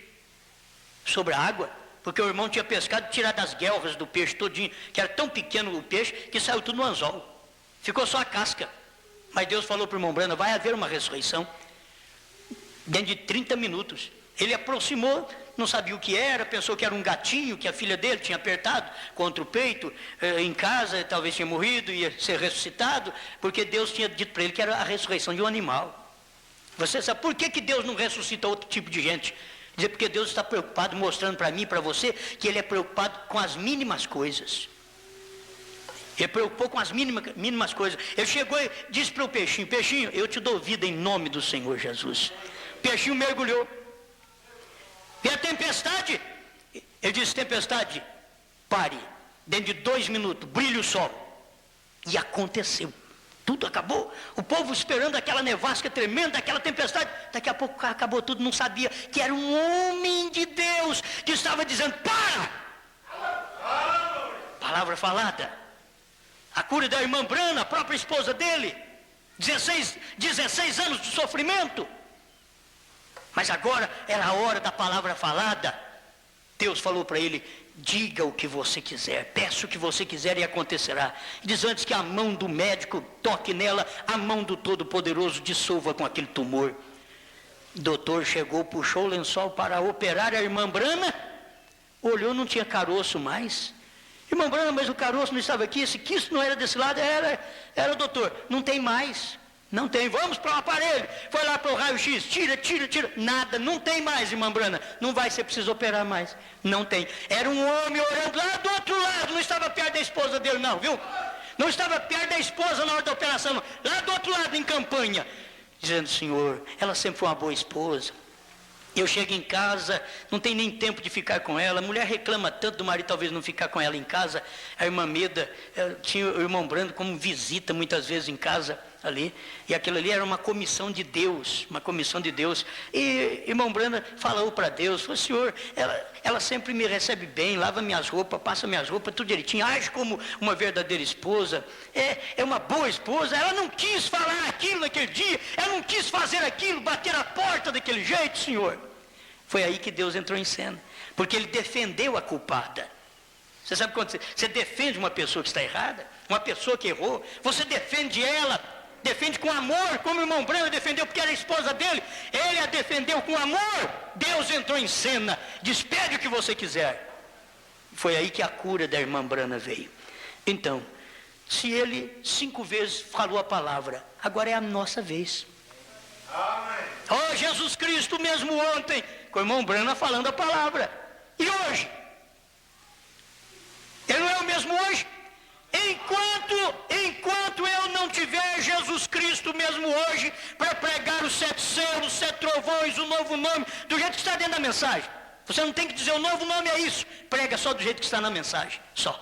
sobre a água. Porque o irmão tinha pescado e tirado as guelras do peixe todinho, que era tão pequeno o peixe, que saiu tudo no anzol. Ficou só a casca. Mas Deus falou para o irmão Brando, vai haver uma ressurreição. Dentro de 30 minutos. Ele aproximou, não sabia o que era, pensou que era um gatinho, que a filha dele tinha apertado contra o peito, em casa, talvez tinha morrido, ia ser ressuscitado, porque Deus tinha dito para ele que era a ressurreição de um animal. Você sabe por que Deus não ressuscita outro tipo de gente? Dizer, porque Deus está preocupado, mostrando para mim e para você, que Ele é preocupado com as mínimas coisas. Ele preocupou com as mínimas coisas. Ele chegou e disse para o peixinho: peixinho, eu te dou vida em nome do Senhor Jesus. O peixinho mergulhou. E a tempestade? Ele disse: tempestade, pare. Dentro de 2 minutos, brilha o sol. E aconteceu. Tudo acabou. O povo esperando aquela nevasca tremenda, aquela tempestade. Daqui a pouco acabou tudo. Não sabia que era um homem de Deus que estava dizendo: para! Palavra falada. A cura da irmã Brana, a própria esposa dele. 16 anos de sofrimento. Mas agora era a hora da palavra falada. Deus falou para ele: diga o que você quiser, peça o que você quiser e acontecerá. Diz antes que a mão do médico toque nela, a mão do Todo-Poderoso dissolva com aquele tumor. O doutor chegou, puxou o lençol para operar a irmã Brana. Olhou, não tinha caroço mais. Irmã Brana, mas o caroço não estava aqui, esse quisto não era desse lado, era doutor. Não tem mais. Não tem, vamos para o aparelho. Foi lá para o raio-x, tira. Nada, não tem mais, irmã Brana. Não vai ser preciso operar mais. Não tem. Era um homem orando lá do outro lado, não estava perto da esposa dele não, viu? Não estava perto da esposa na hora da operação, não. Lá do outro lado, em campanha. Dizendo: Senhor, ela sempre foi uma boa esposa. Eu chego em casa, não tem nem tempo de ficar com ela. A mulher reclama tanto do marido talvez não ficar com ela em casa. A irmã Meda tinha o irmão Brando como visita muitas vezes em casa ali. E aquilo ali era uma comissão de Deus, uma comissão de Deus. E irmão Brando falou para Deus: falou: Senhor, ela sempre me recebe bem, lava minhas roupas, passa minhas roupas, tudo direitinho, age como uma verdadeira esposa. É uma boa esposa. Ela não quis falar aquilo naquele dia, ela não quis fazer aquilo, bater a porta daquele jeito, Senhor. Foi aí que Deus entrou em cena, porque Ele defendeu a culpada. Você sabe quando você defende uma pessoa que está errada, uma pessoa que errou, você defende ela, defende com amor, como o irmão Brana defendeu, porque era a esposa dele, ele a defendeu com amor. Deus entrou em cena, diz: pede o que você quiser. Foi aí que a cura da irmã Brana veio. Então, se ele 5 vezes falou a palavra, agora é a nossa vez. Oh, Jesus Cristo mesmo ontem, com o irmão Brana falando a palavra. E hoje? Ele não é o mesmo hoje? Enquanto eu não tiver Jesus Cristo mesmo hoje, para pregar os 7 selos, 7 trovões, o novo nome, do jeito que está dentro da mensagem. Você não tem que dizer o novo nome é isso. Prega só do jeito que está na mensagem. Só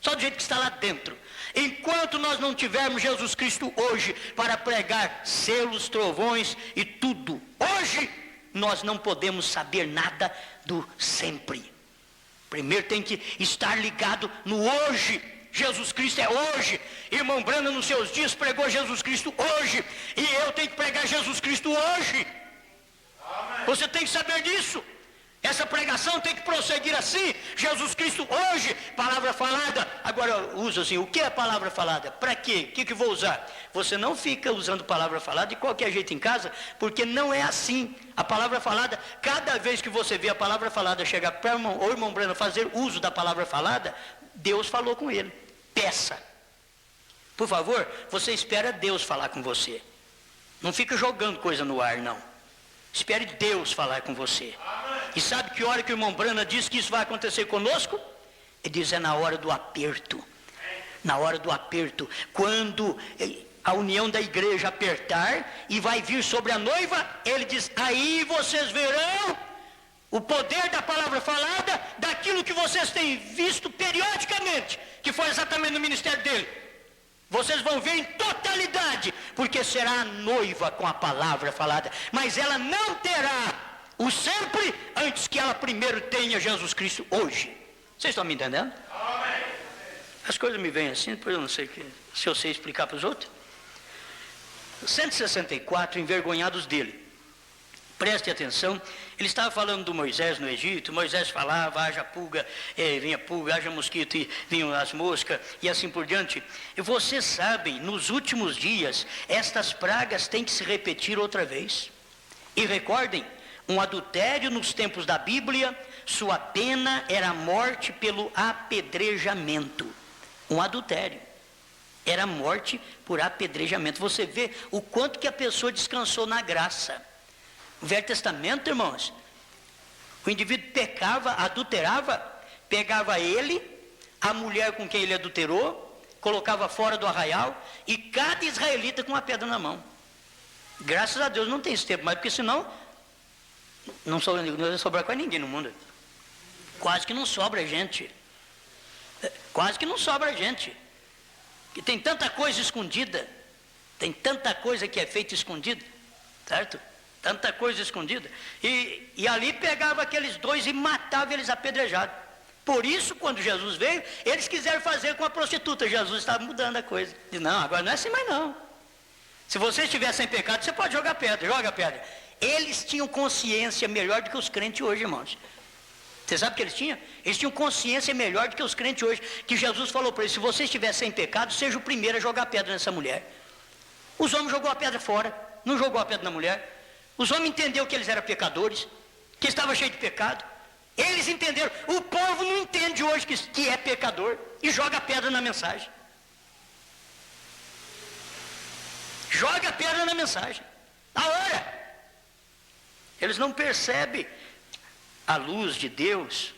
do jeito que está lá dentro. Enquanto nós não tivermos Jesus Cristo hoje para pregar selos, trovões e tudo, hoje nós não podemos saber nada do sempre. Primeiro tem que estar ligado no hoje. Jesus Cristo é hoje. Irmão Brana nos seus dias pregou Jesus Cristo hoje, e eu tenho que pregar Jesus Cristo hoje. Amém. Você tem que saber disso. Essa pregação tem que prosseguir assim. Jesus Cristo hoje, palavra falada. Agora usa assim: o que é palavra falada? Para quê? O que vou usar? Você não fica usando palavra falada de qualquer jeito em casa, porque não é assim. A palavra falada, cada vez que você vê a palavra falada chegar para o irmão Brana fazer uso da palavra falada, Deus falou com ele. Peça. Por favor, você espera Deus falar com você. Não fica jogando coisa no ar, não. Espere Deus falar com você. E sabe que hora que o irmão Brana diz que isso vai acontecer conosco? Ele diz: é na hora do aperto. Na hora do aperto. Quando a união da igreja apertar e vai vir sobre a noiva, ele diz: aí vocês verão o poder da palavra falada, daquilo que vocês têm visto periodicamente, que foi exatamente no ministério dele. Vocês vão ver em totalidade, porque será a noiva com a palavra falada, mas ela não terá o sempre antes que ela primeiro tenha Jesus Cristo hoje. Vocês estão me entendendo? Amém. As coisas me vêm assim, depois eu não sei se eu sei explicar para os outros. 164 envergonhados dele. Preste atenção, ele estava falando do Moisés no Egito. Moisés falava: haja pulga, vinha pulga, haja mosquito e vinham as moscas, e assim por diante. E vocês sabem, nos últimos dias, estas pragas têm que se repetir outra vez. E recordem, um adultério nos tempos da Bíblia, sua pena era a morte pelo apedrejamento. Um adultério era morte por apedrejamento. Você vê o quanto que a pessoa descansou na graça. O Velho Testamento, irmãos, o indivíduo pecava, adulterava, pegava ele, a mulher com quem ele adulterou, colocava fora do arraial, e cada israelita com uma pedra na mão. Graças a Deus não tem esse tempo mais, porque senão não ia sobrar quase ninguém no mundo. Quase que não sobra gente. Quase que não sobra gente. Que tem tanta coisa escondida, tem tanta coisa que é feita escondida, certo? Tanta coisa escondida. E ali pegava aqueles dois e matava eles apedrejados. Por isso, quando Jesus veio, eles quiseram fazer com a prostituta. Jesus estava mudando a coisa. Diz, não, agora não é assim mais não. Se você estiver sem pecado, você pode jogar pedra, joga pedra. Eles tinham consciência melhor do que os crentes hoje, irmãos. Você sabe o que eles tinham? Eles tinham consciência melhor do que os crentes hoje. Que Jesus falou para eles, se você estiver sem pecado, seja o primeiro a jogar pedra nessa mulher. Os homens jogou a pedra fora, não jogou a pedra na mulher. Os homens entenderam que eles eram pecadores, que estavam cheios de pecado. Eles entenderam. O povo não entende hoje que é pecador e joga pedra na mensagem. Joga pedra na mensagem. Na hora. Eles não percebem a luz de Deus.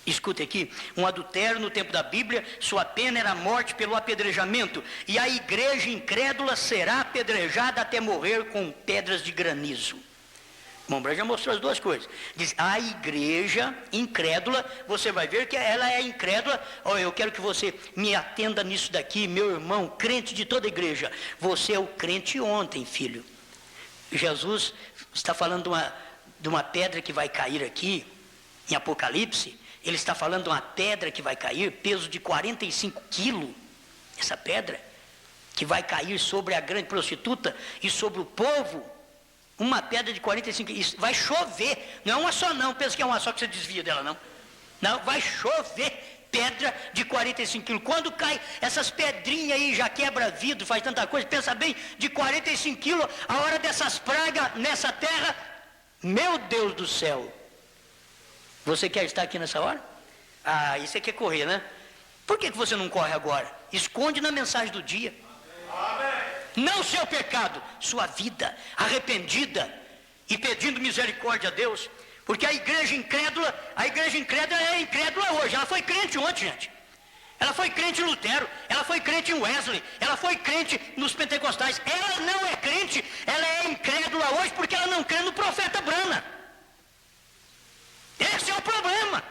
Escute aqui, um adultério no tempo da Bíblia, sua pena era a morte pelo apedrejamento, e a igreja incrédula será apedrejada até morrer com pedras de granizo. Bom, já mostrou as duas coisas. Diz, a igreja incrédula, você vai ver que ela é incrédula. Olha, eu quero que você me atenda nisso daqui, meu irmão, crente de toda a igreja. Você é o crente ontem, filho. Jesus está falando de uma pedra que vai cair aqui, em Apocalipse. Ele está falando de uma pedra que vai cair, peso de 45 quilos, essa pedra, que vai cair sobre a grande prostituta e sobre o povo. Uma pedra de 45 quilos, vai chover, não é uma só não, pensa que é uma só que você desvia dela não. Não, vai chover pedra de 45 quilos. Quando cai essas pedrinhas aí, já quebra vidro, faz tanta coisa, pensa bem, de 45 quilos, a hora dessas pragas nessa terra, meu Deus do céu. Você quer estar aqui nessa hora? Ah, e você quer correr, né? Por que você não corre agora? Esconde na mensagem do dia. Amém. Não seu pecado, sua vida arrependida e pedindo misericórdia a Deus. Porque a igreja incrédula é incrédula hoje. Ela foi crente ontem, gente. Ela foi crente em Lutero, ela foi crente em Wesley, ela foi crente nos pentecostais. Ela não é crente, ela é incrédula hoje porque ela não crê no profeta Branham. Esse é o problema,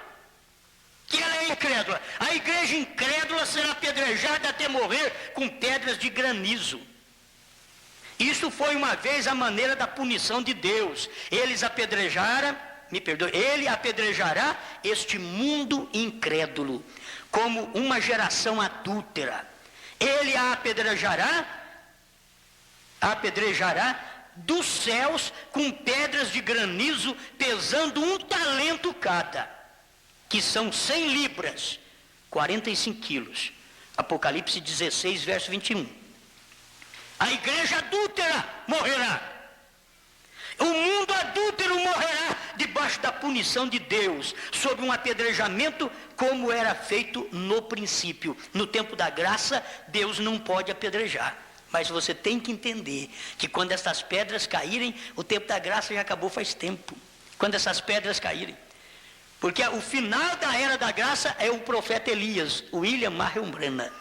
que ela é incrédula. A igreja incrédula será apedrejada até morrer com pedras de granizo. Isso foi uma vez a maneira da punição de Deus. Ele apedrejará este mundo incrédulo, como uma geração adúltera. Ele a apedrejará dos céus com pedras de granizo pesando 1 talento cada, que são 100 libras, 45 quilos. Apocalipse 16, verso 21. A igreja adúltera morrerá. O mundo adúltero morrerá debaixo da punição de Deus, sob um apedrejamento como era feito no princípio. No tempo da graça, Deus não pode apedrejar. Mas você tem que entender que quando essas pedras caírem, o tempo da graça já acabou faz tempo. Quando essas pedras caírem. Porque o final da era da graça é o profeta Elias, William Marion Branham.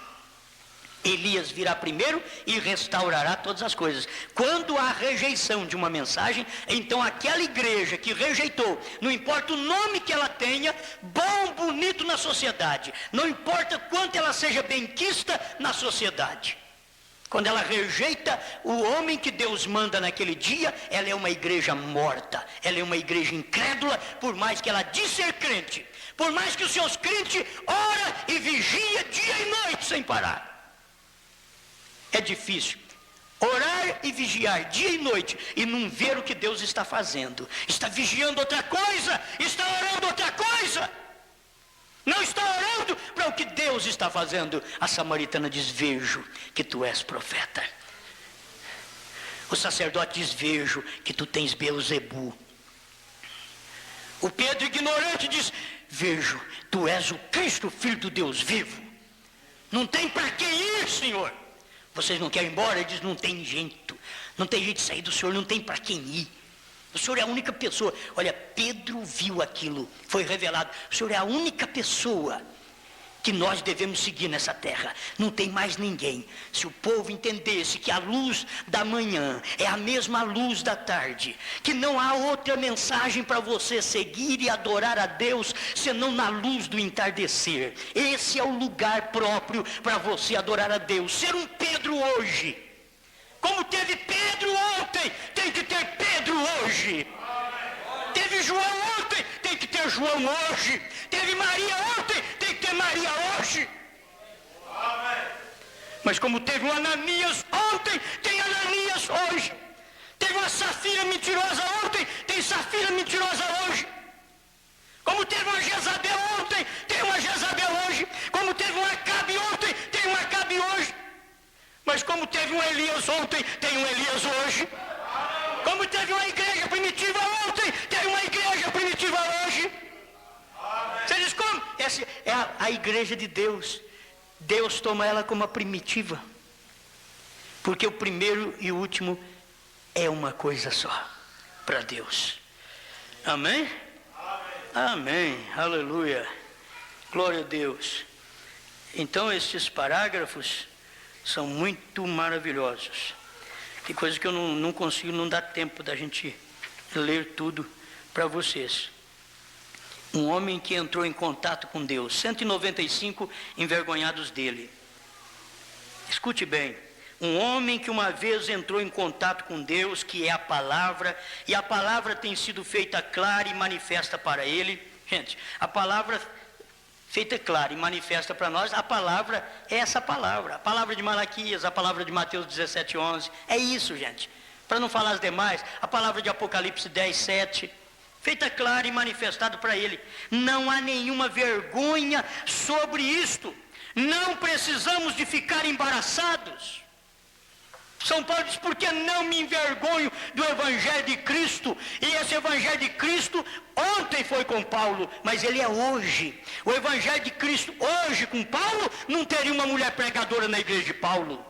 Elias virá primeiro e restaurará todas as coisas. Quando há rejeição de uma mensagem, então aquela igreja que rejeitou, não importa o nome que ela tenha, bom, bonito na sociedade, não importa quanto ela seja benquista na sociedade, quando ela rejeita o homem que Deus manda naquele dia, ela é uma igreja morta, ela é uma igreja incrédula, por mais que ela diz ser crente, por mais que os seus crentes ora e vigia dia e noite sem parar. É difícil orar e vigiar dia e noite e não ver o que Deus está fazendo. Está vigiando outra coisa, está orando outra coisa. Não está orando para o que Deus está fazendo. A samaritana diz, vejo que tu és profeta. O sacerdote diz, vejo que tu tens Beelzebu. O Pedro ignorante diz, vejo, tu és o Cristo, Filho do Deus vivo. Não tem para quem ir, Senhor. Vocês não querem ir embora? Ele diz, não tem jeito. Não tem jeito de sair do Senhor, não tem para quem ir. O Senhor é a única pessoa. Olha, Pedro viu aquilo, foi revelado. O Senhor é a única pessoa que nós devemos seguir nessa terra. Não tem mais ninguém. Se o povo entendesse que a luz da manhã é a mesma luz da tarde, que não há outra mensagem para você seguir e adorar a Deus, senão na luz do entardecer. Esse é o lugar próprio para você adorar a Deus. Ser um Pedro hoje. Como teve Pedro ontem, tem que ter Pedro hoje. Teve João ontem, tem que ter João hoje. Teve Maria ontem, tem que ter Maria hoje. Mas como teve um Ananias ontem, tem Ananias hoje. Teve uma Safira mentirosa ontem, tem Safira mentirosa hoje. Como teve uma Jezabel ontem, tem uma Jezabel hoje. Como teve um Acabe ontem, tem um Acabe hoje. Mas como teve um Elias ontem, tem um Elias hoje. Como teve uma igreja primitiva ontem, tem uma igreja primitiva hoje. Você diz como? Essa é a igreja de Deus. Deus toma ela como a primitiva. Porque o primeiro e o último é uma coisa só para Deus. Amém? Amém. Aleluia. Glória a Deus. Então estes parágrafos são muito maravilhosos. Tem coisa que eu não consigo, não dá tempo da gente ler tudo para vocês. Um homem que entrou em contato com Deus, 195 envergonhados dele. Escute bem, um homem que uma vez entrou em contato com Deus, que é a palavra, e a palavra tem sido feita clara e manifesta para ele. Gente, a palavra feita clara e manifesta para nós, a palavra é essa palavra. A palavra de Malaquias, a palavra de Mateus 17:11. É isso, gente. Para não falar as demais, a palavra de Apocalipse 10:7. Feita clara e manifestado para ele. Não há nenhuma vergonha sobre isto. Não precisamos de ficar embaraçados. São Paulo diz, porque não me envergonho do Evangelho de Cristo. E esse Evangelho de Cristo ontem foi com Paulo, mas ele é hoje. O Evangelho de Cristo hoje com Paulo, não teria uma mulher pregadora na igreja de Paulo.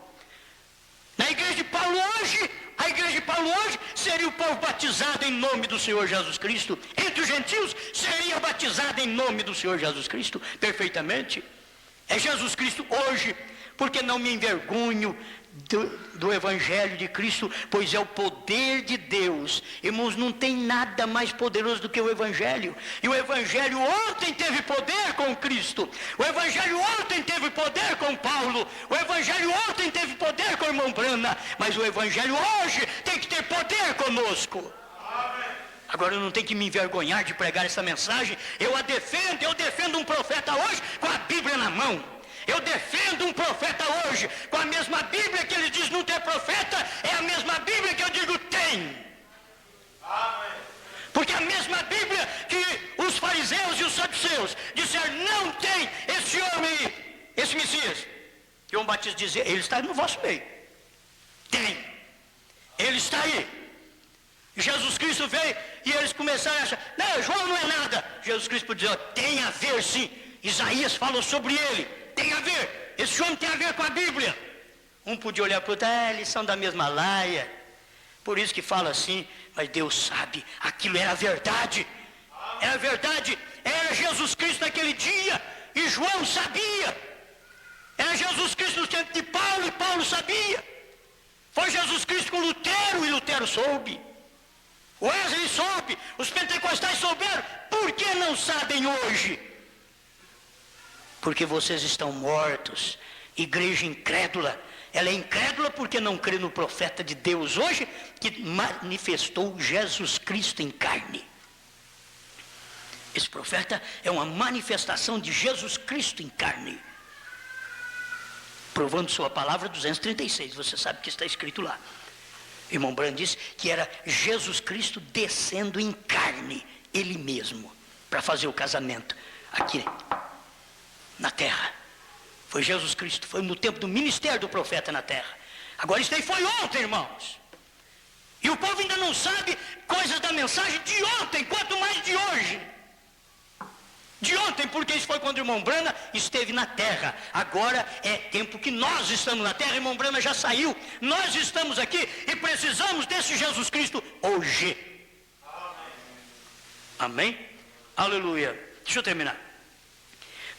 Na igreja de Paulo hoje, a igreja de Paulo hoje seria o povo batizado em nome do Senhor Jesus Cristo. Entre os gentios, seria batizado em nome do Senhor Jesus Cristo, perfeitamente. É Jesus Cristo hoje, porque não me envergonho do Evangelho de Cristo, pois é o poder de Deus. Irmãos, não tem nada mais poderoso do que o Evangelho. E o Evangelho ontem teve poder com Cristo. O Evangelho ontem teve poder com Paulo. O Evangelho ontem teve poder com o irmão Brana. Mas o Evangelho hoje tem que ter poder conosco. Agora eu não tenho que me envergonhar de pregar essa mensagem. Eu defendo um profeta hoje com a Bíblia na mão. Eu defendo um profeta hoje com a mesma Bíblia que ele diz não ter profeta, é a mesma Bíblia que eu digo tem. Porque a mesma Bíblia que os fariseus e os saduceus disseram não tem esse homem, esse Messias. João Batista dizia, ele está no vosso meio. Tem. Ele está aí. Jesus Cristo veio e eles começaram a achar, não, João não é nada. Jesus Cristo dizia, tem a ver sim. Isaías falou sobre ele. Tem a ver, esse homem tem a ver com a Bíblia. Um podia olhar para o outro, eles são da mesma laia, por isso que fala assim, mas Deus sabe, aquilo era verdade, era verdade, era Jesus Cristo naquele dia, e João sabia, era Jesus Cristo no tempo de Paulo, e Paulo sabia, foi Jesus Cristo com Lutero, e Lutero soube, Wesley soube, os pentecostais souberam, por que não sabem hoje? Porque vocês estão mortos. Igreja incrédula. Ela é incrédula porque não crê no profeta de Deus hoje, que manifestou Jesus Cristo em carne. Esse profeta é uma manifestação de Jesus Cristo em carne. Provando sua palavra 236. Você sabe que está escrito lá. Irmão Brand disse que era Jesus Cristo descendo em carne, ele mesmo, para fazer o casamento. Aqui na terra, foi Jesus Cristo, foi no tempo do ministério do profeta na terra. Agora isso aí foi ontem, irmãos, e o povo ainda não sabe coisas da mensagem de ontem, quanto mais de hoje. De ontem, porque isso foi quando o irmão Brana esteve na terra. Agora é tempo que nós estamos na terra, irmão Brana já saiu, nós estamos aqui e precisamos desse Jesus Cristo hoje. Amém? Aleluia. Deixa eu terminar.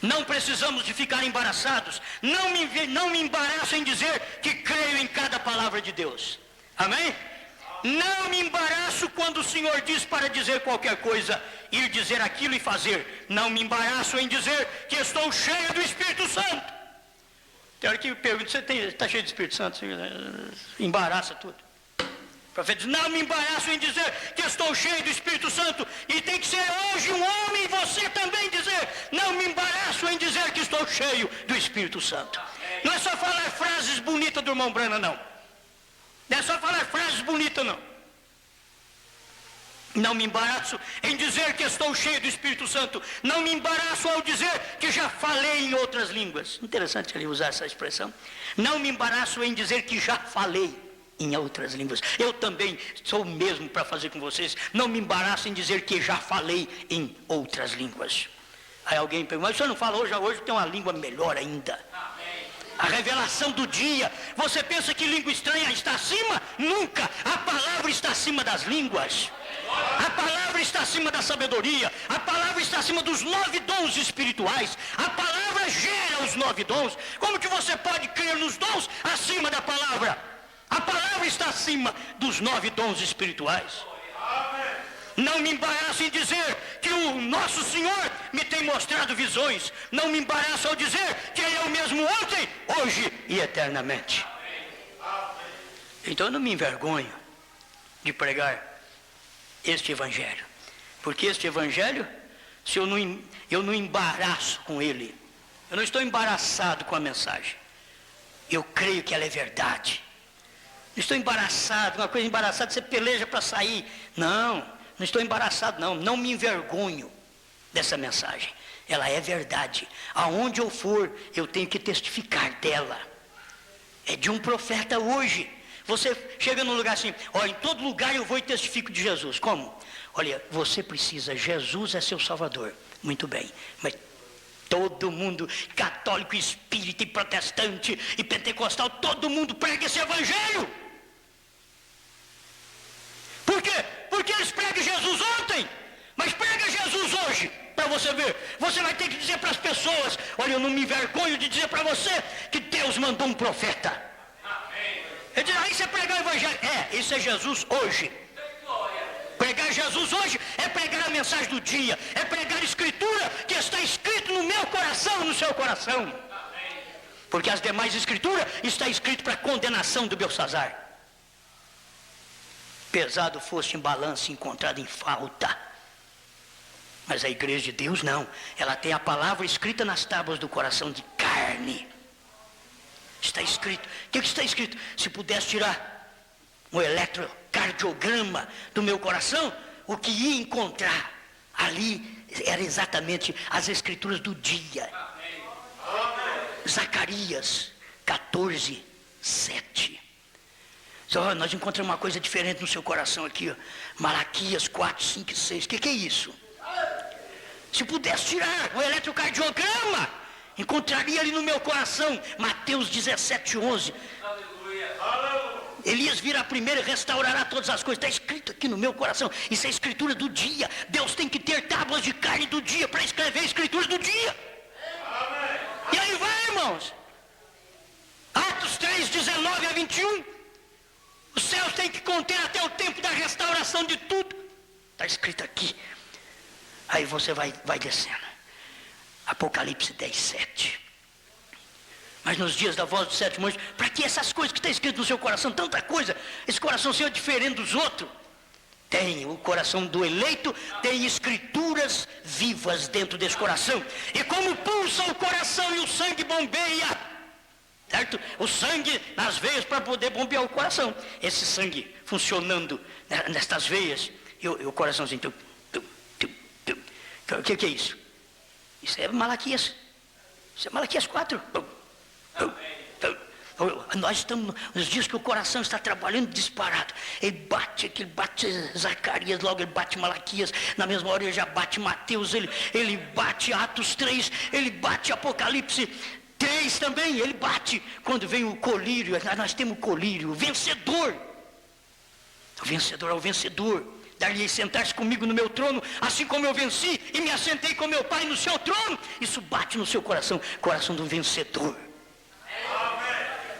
Não precisamos de ficar embaraçados. Não me embaraço em dizer que creio em cada palavra de Deus. Amém? Não me embaraço quando o Senhor diz para dizer qualquer coisa, ir dizer aquilo e fazer. Não me embaraço em dizer que estou cheio do Espírito Santo. Tem hora que me pergunta, você está cheio do Espírito Santo? Embaraça tudo. O profeta diz, não me embaraço em dizer que estou cheio do Espírito Santo. E tem que ser hoje um homem e você também dizer, não me embaraço em dizer que estou cheio do Espírito Santo. Não é só falar frases bonitas do irmão Brana, não. Não é só falar frases bonitas, não. Não me embaraço em dizer que estou cheio do Espírito Santo. Não me embaraço ao dizer que já falei em outras línguas. Interessante ele usar essa expressão. Não me embaraço em dizer que já falei em outras línguas. Eu também sou o mesmo para fazer com vocês. Não me embaraço em dizer que já falei em outras línguas. Aí alguém pergunta, mas o senhor não fala hoje tem uma língua melhor ainda. A revelação do dia. Você pensa que língua estranha está acima? Nunca. A palavra está acima das línguas. A palavra está acima da sabedoria. A palavra está acima dos 9 dons espirituais. A palavra gera os 9 dons. Como que você pode crer nos dons acima da palavra? A palavra está acima dos 9 dons espirituais. Não me embaraço em dizer que o nosso Senhor me tem mostrado visões. Não me embaraço ao dizer que Ele é o mesmo ontem, hoje e eternamente. Então eu não me envergonho de pregar este Evangelho. Porque este Evangelho, se eu não embaraço com ele, eu não estou embaraçado com a mensagem. Eu creio que ela é verdade. Não estou embaraçado, uma coisa embaraçada, você peleja para sair. Não estou embaraçado, não me envergonho dessa mensagem. Ela é verdade. Aonde eu for, eu tenho que testificar dela. É de um profeta hoje. Você chega num lugar assim, em todo lugar eu vou e testifico de Jesus. Como? Olha, você precisa, Jesus é seu Salvador. Muito bem, mas todo mundo, católico, espírita e protestante e pentecostal, todo mundo prega esse Evangelho. Por quê? Porque eles pregam Jesus ontem, mas prega Jesus hoje, para você ver. Você vai ter que dizer para as pessoas, olha, eu não me envergonho de dizer para você que Deus mandou um profeta. Ele diz, aí você pregar o Evangelho. Isso é Jesus hoje. Pregar Jesus hoje é pregar a mensagem do dia, é pregar a Escritura que está escrito no meu coração, no seu coração. Porque as demais Escrituras está escrito para condenação do Belsazar. Pesado fosse em balanço encontrado em falta. Mas a igreja de Deus não. Ela tem a palavra escrita nas tábuas do coração de carne. Está escrito. O que está escrito? Se pudesse tirar um eletrocardiograma do meu coração, o que ia encontrar ali era exatamente as escrituras do dia. Zacarias 14, 7. Nós encontramos uma coisa diferente no seu coração aqui. Malaquias 4, 5 e 6. O que é isso? Se pudesse tirar o eletrocardiograma, encontraria ali no meu coração. Mateus 17, 11. Elias virá primeiro e restaurará todas as coisas. Está escrito aqui no meu coração. Isso é a escritura do dia. Deus tem que ter tábuas de carne do dia para escrever a escritura do dia. E aí vai, irmãos. Atos 3, 19 a 21. Os céus têm que conter até o tempo da restauração de tudo. Está escrito aqui. Aí você vai descendo. Apocalipse 10, 7. Mas nos dias da voz do sétimo anjo, para que essas coisas que está escrito no seu coração, tanta coisa, esse coração seu é diferente dos outros? Tem o coração do eleito, tem escrituras vivas dentro desse coração. E como pulsa o coração e o sangue bombeia, certo? O sangue nas veias para poder bombear o coração. Esse sangue funcionando nestas veias, e o coraçãozinho. O que é isso? Isso é Malaquias. Isso é Malaquias 4. Nós estamos nos dias que o coração está trabalhando disparado. Ele bate Zacarias, logo ele bate Malaquias, na mesma hora ele já bate Mateus, ele bate Atos 3, ele bate Apocalipse 3 também, ele bate quando vem o colírio. Nós temos o colírio, o vencedor. O vencedor é o vencedor. Dar-lhe sentar-se comigo no meu trono, assim como eu venci e me assentei com meu Pai no seu trono. Isso bate no seu coração, coração de um vencedor.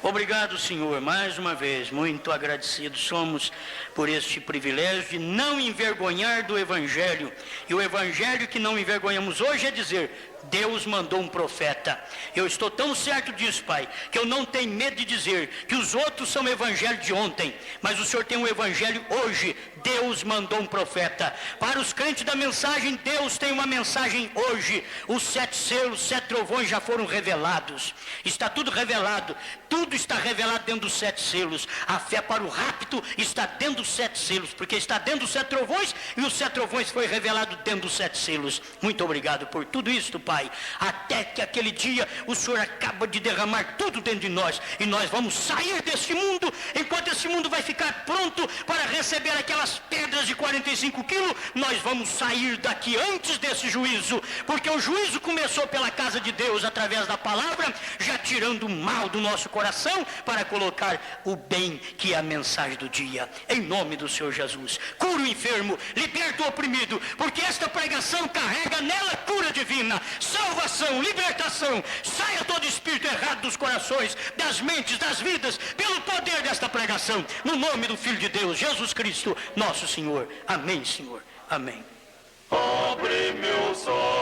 Obrigado, Senhor, mais uma vez, muito agradecidos somos por este privilégio de não envergonhar do Evangelho. E o Evangelho que não envergonhamos hoje é dizer: Deus mandou um profeta. Eu estou tão certo disso, Pai, que eu não tenho medo de dizer que os outros são evangelho de ontem, mas o Senhor tem um evangelho hoje. Deus mandou um profeta. Para os crentes da mensagem, Deus tem uma mensagem hoje. Os 7 selos, 7 trovões já foram revelados. Está tudo revelado. Tudo está revelado dentro dos 7 selos. A fé para o rapto está dentro dos 7 selos, porque está dentro dos 7 trovões, e os 7 trovões foi revelado dentro dos 7 selos. Muito obrigado por tudo isso, Pai. Até que aquele dia o Senhor acaba de derramar tudo dentro de nós, e nós vamos sair desse mundo, enquanto esse mundo vai ficar pronto para receber aquelas pedras de 45 quilos, nós vamos sair daqui antes desse juízo, porque o juízo começou pela casa de Deus, através da palavra, já tirando o mal do nosso coração, para colocar o bem, que é a mensagem do dia. Em nome do Senhor Jesus, cura o enfermo, liberta o oprimido, porque esta pregação carrega nela cura divina, salvação, libertação. Saia todo espírito errado dos corações, das mentes, das vidas, pelo poder desta pregação, no nome do Filho de Deus, Jesus Cristo, nosso Senhor. Amém, Senhor. Amém. Abre meus olhos.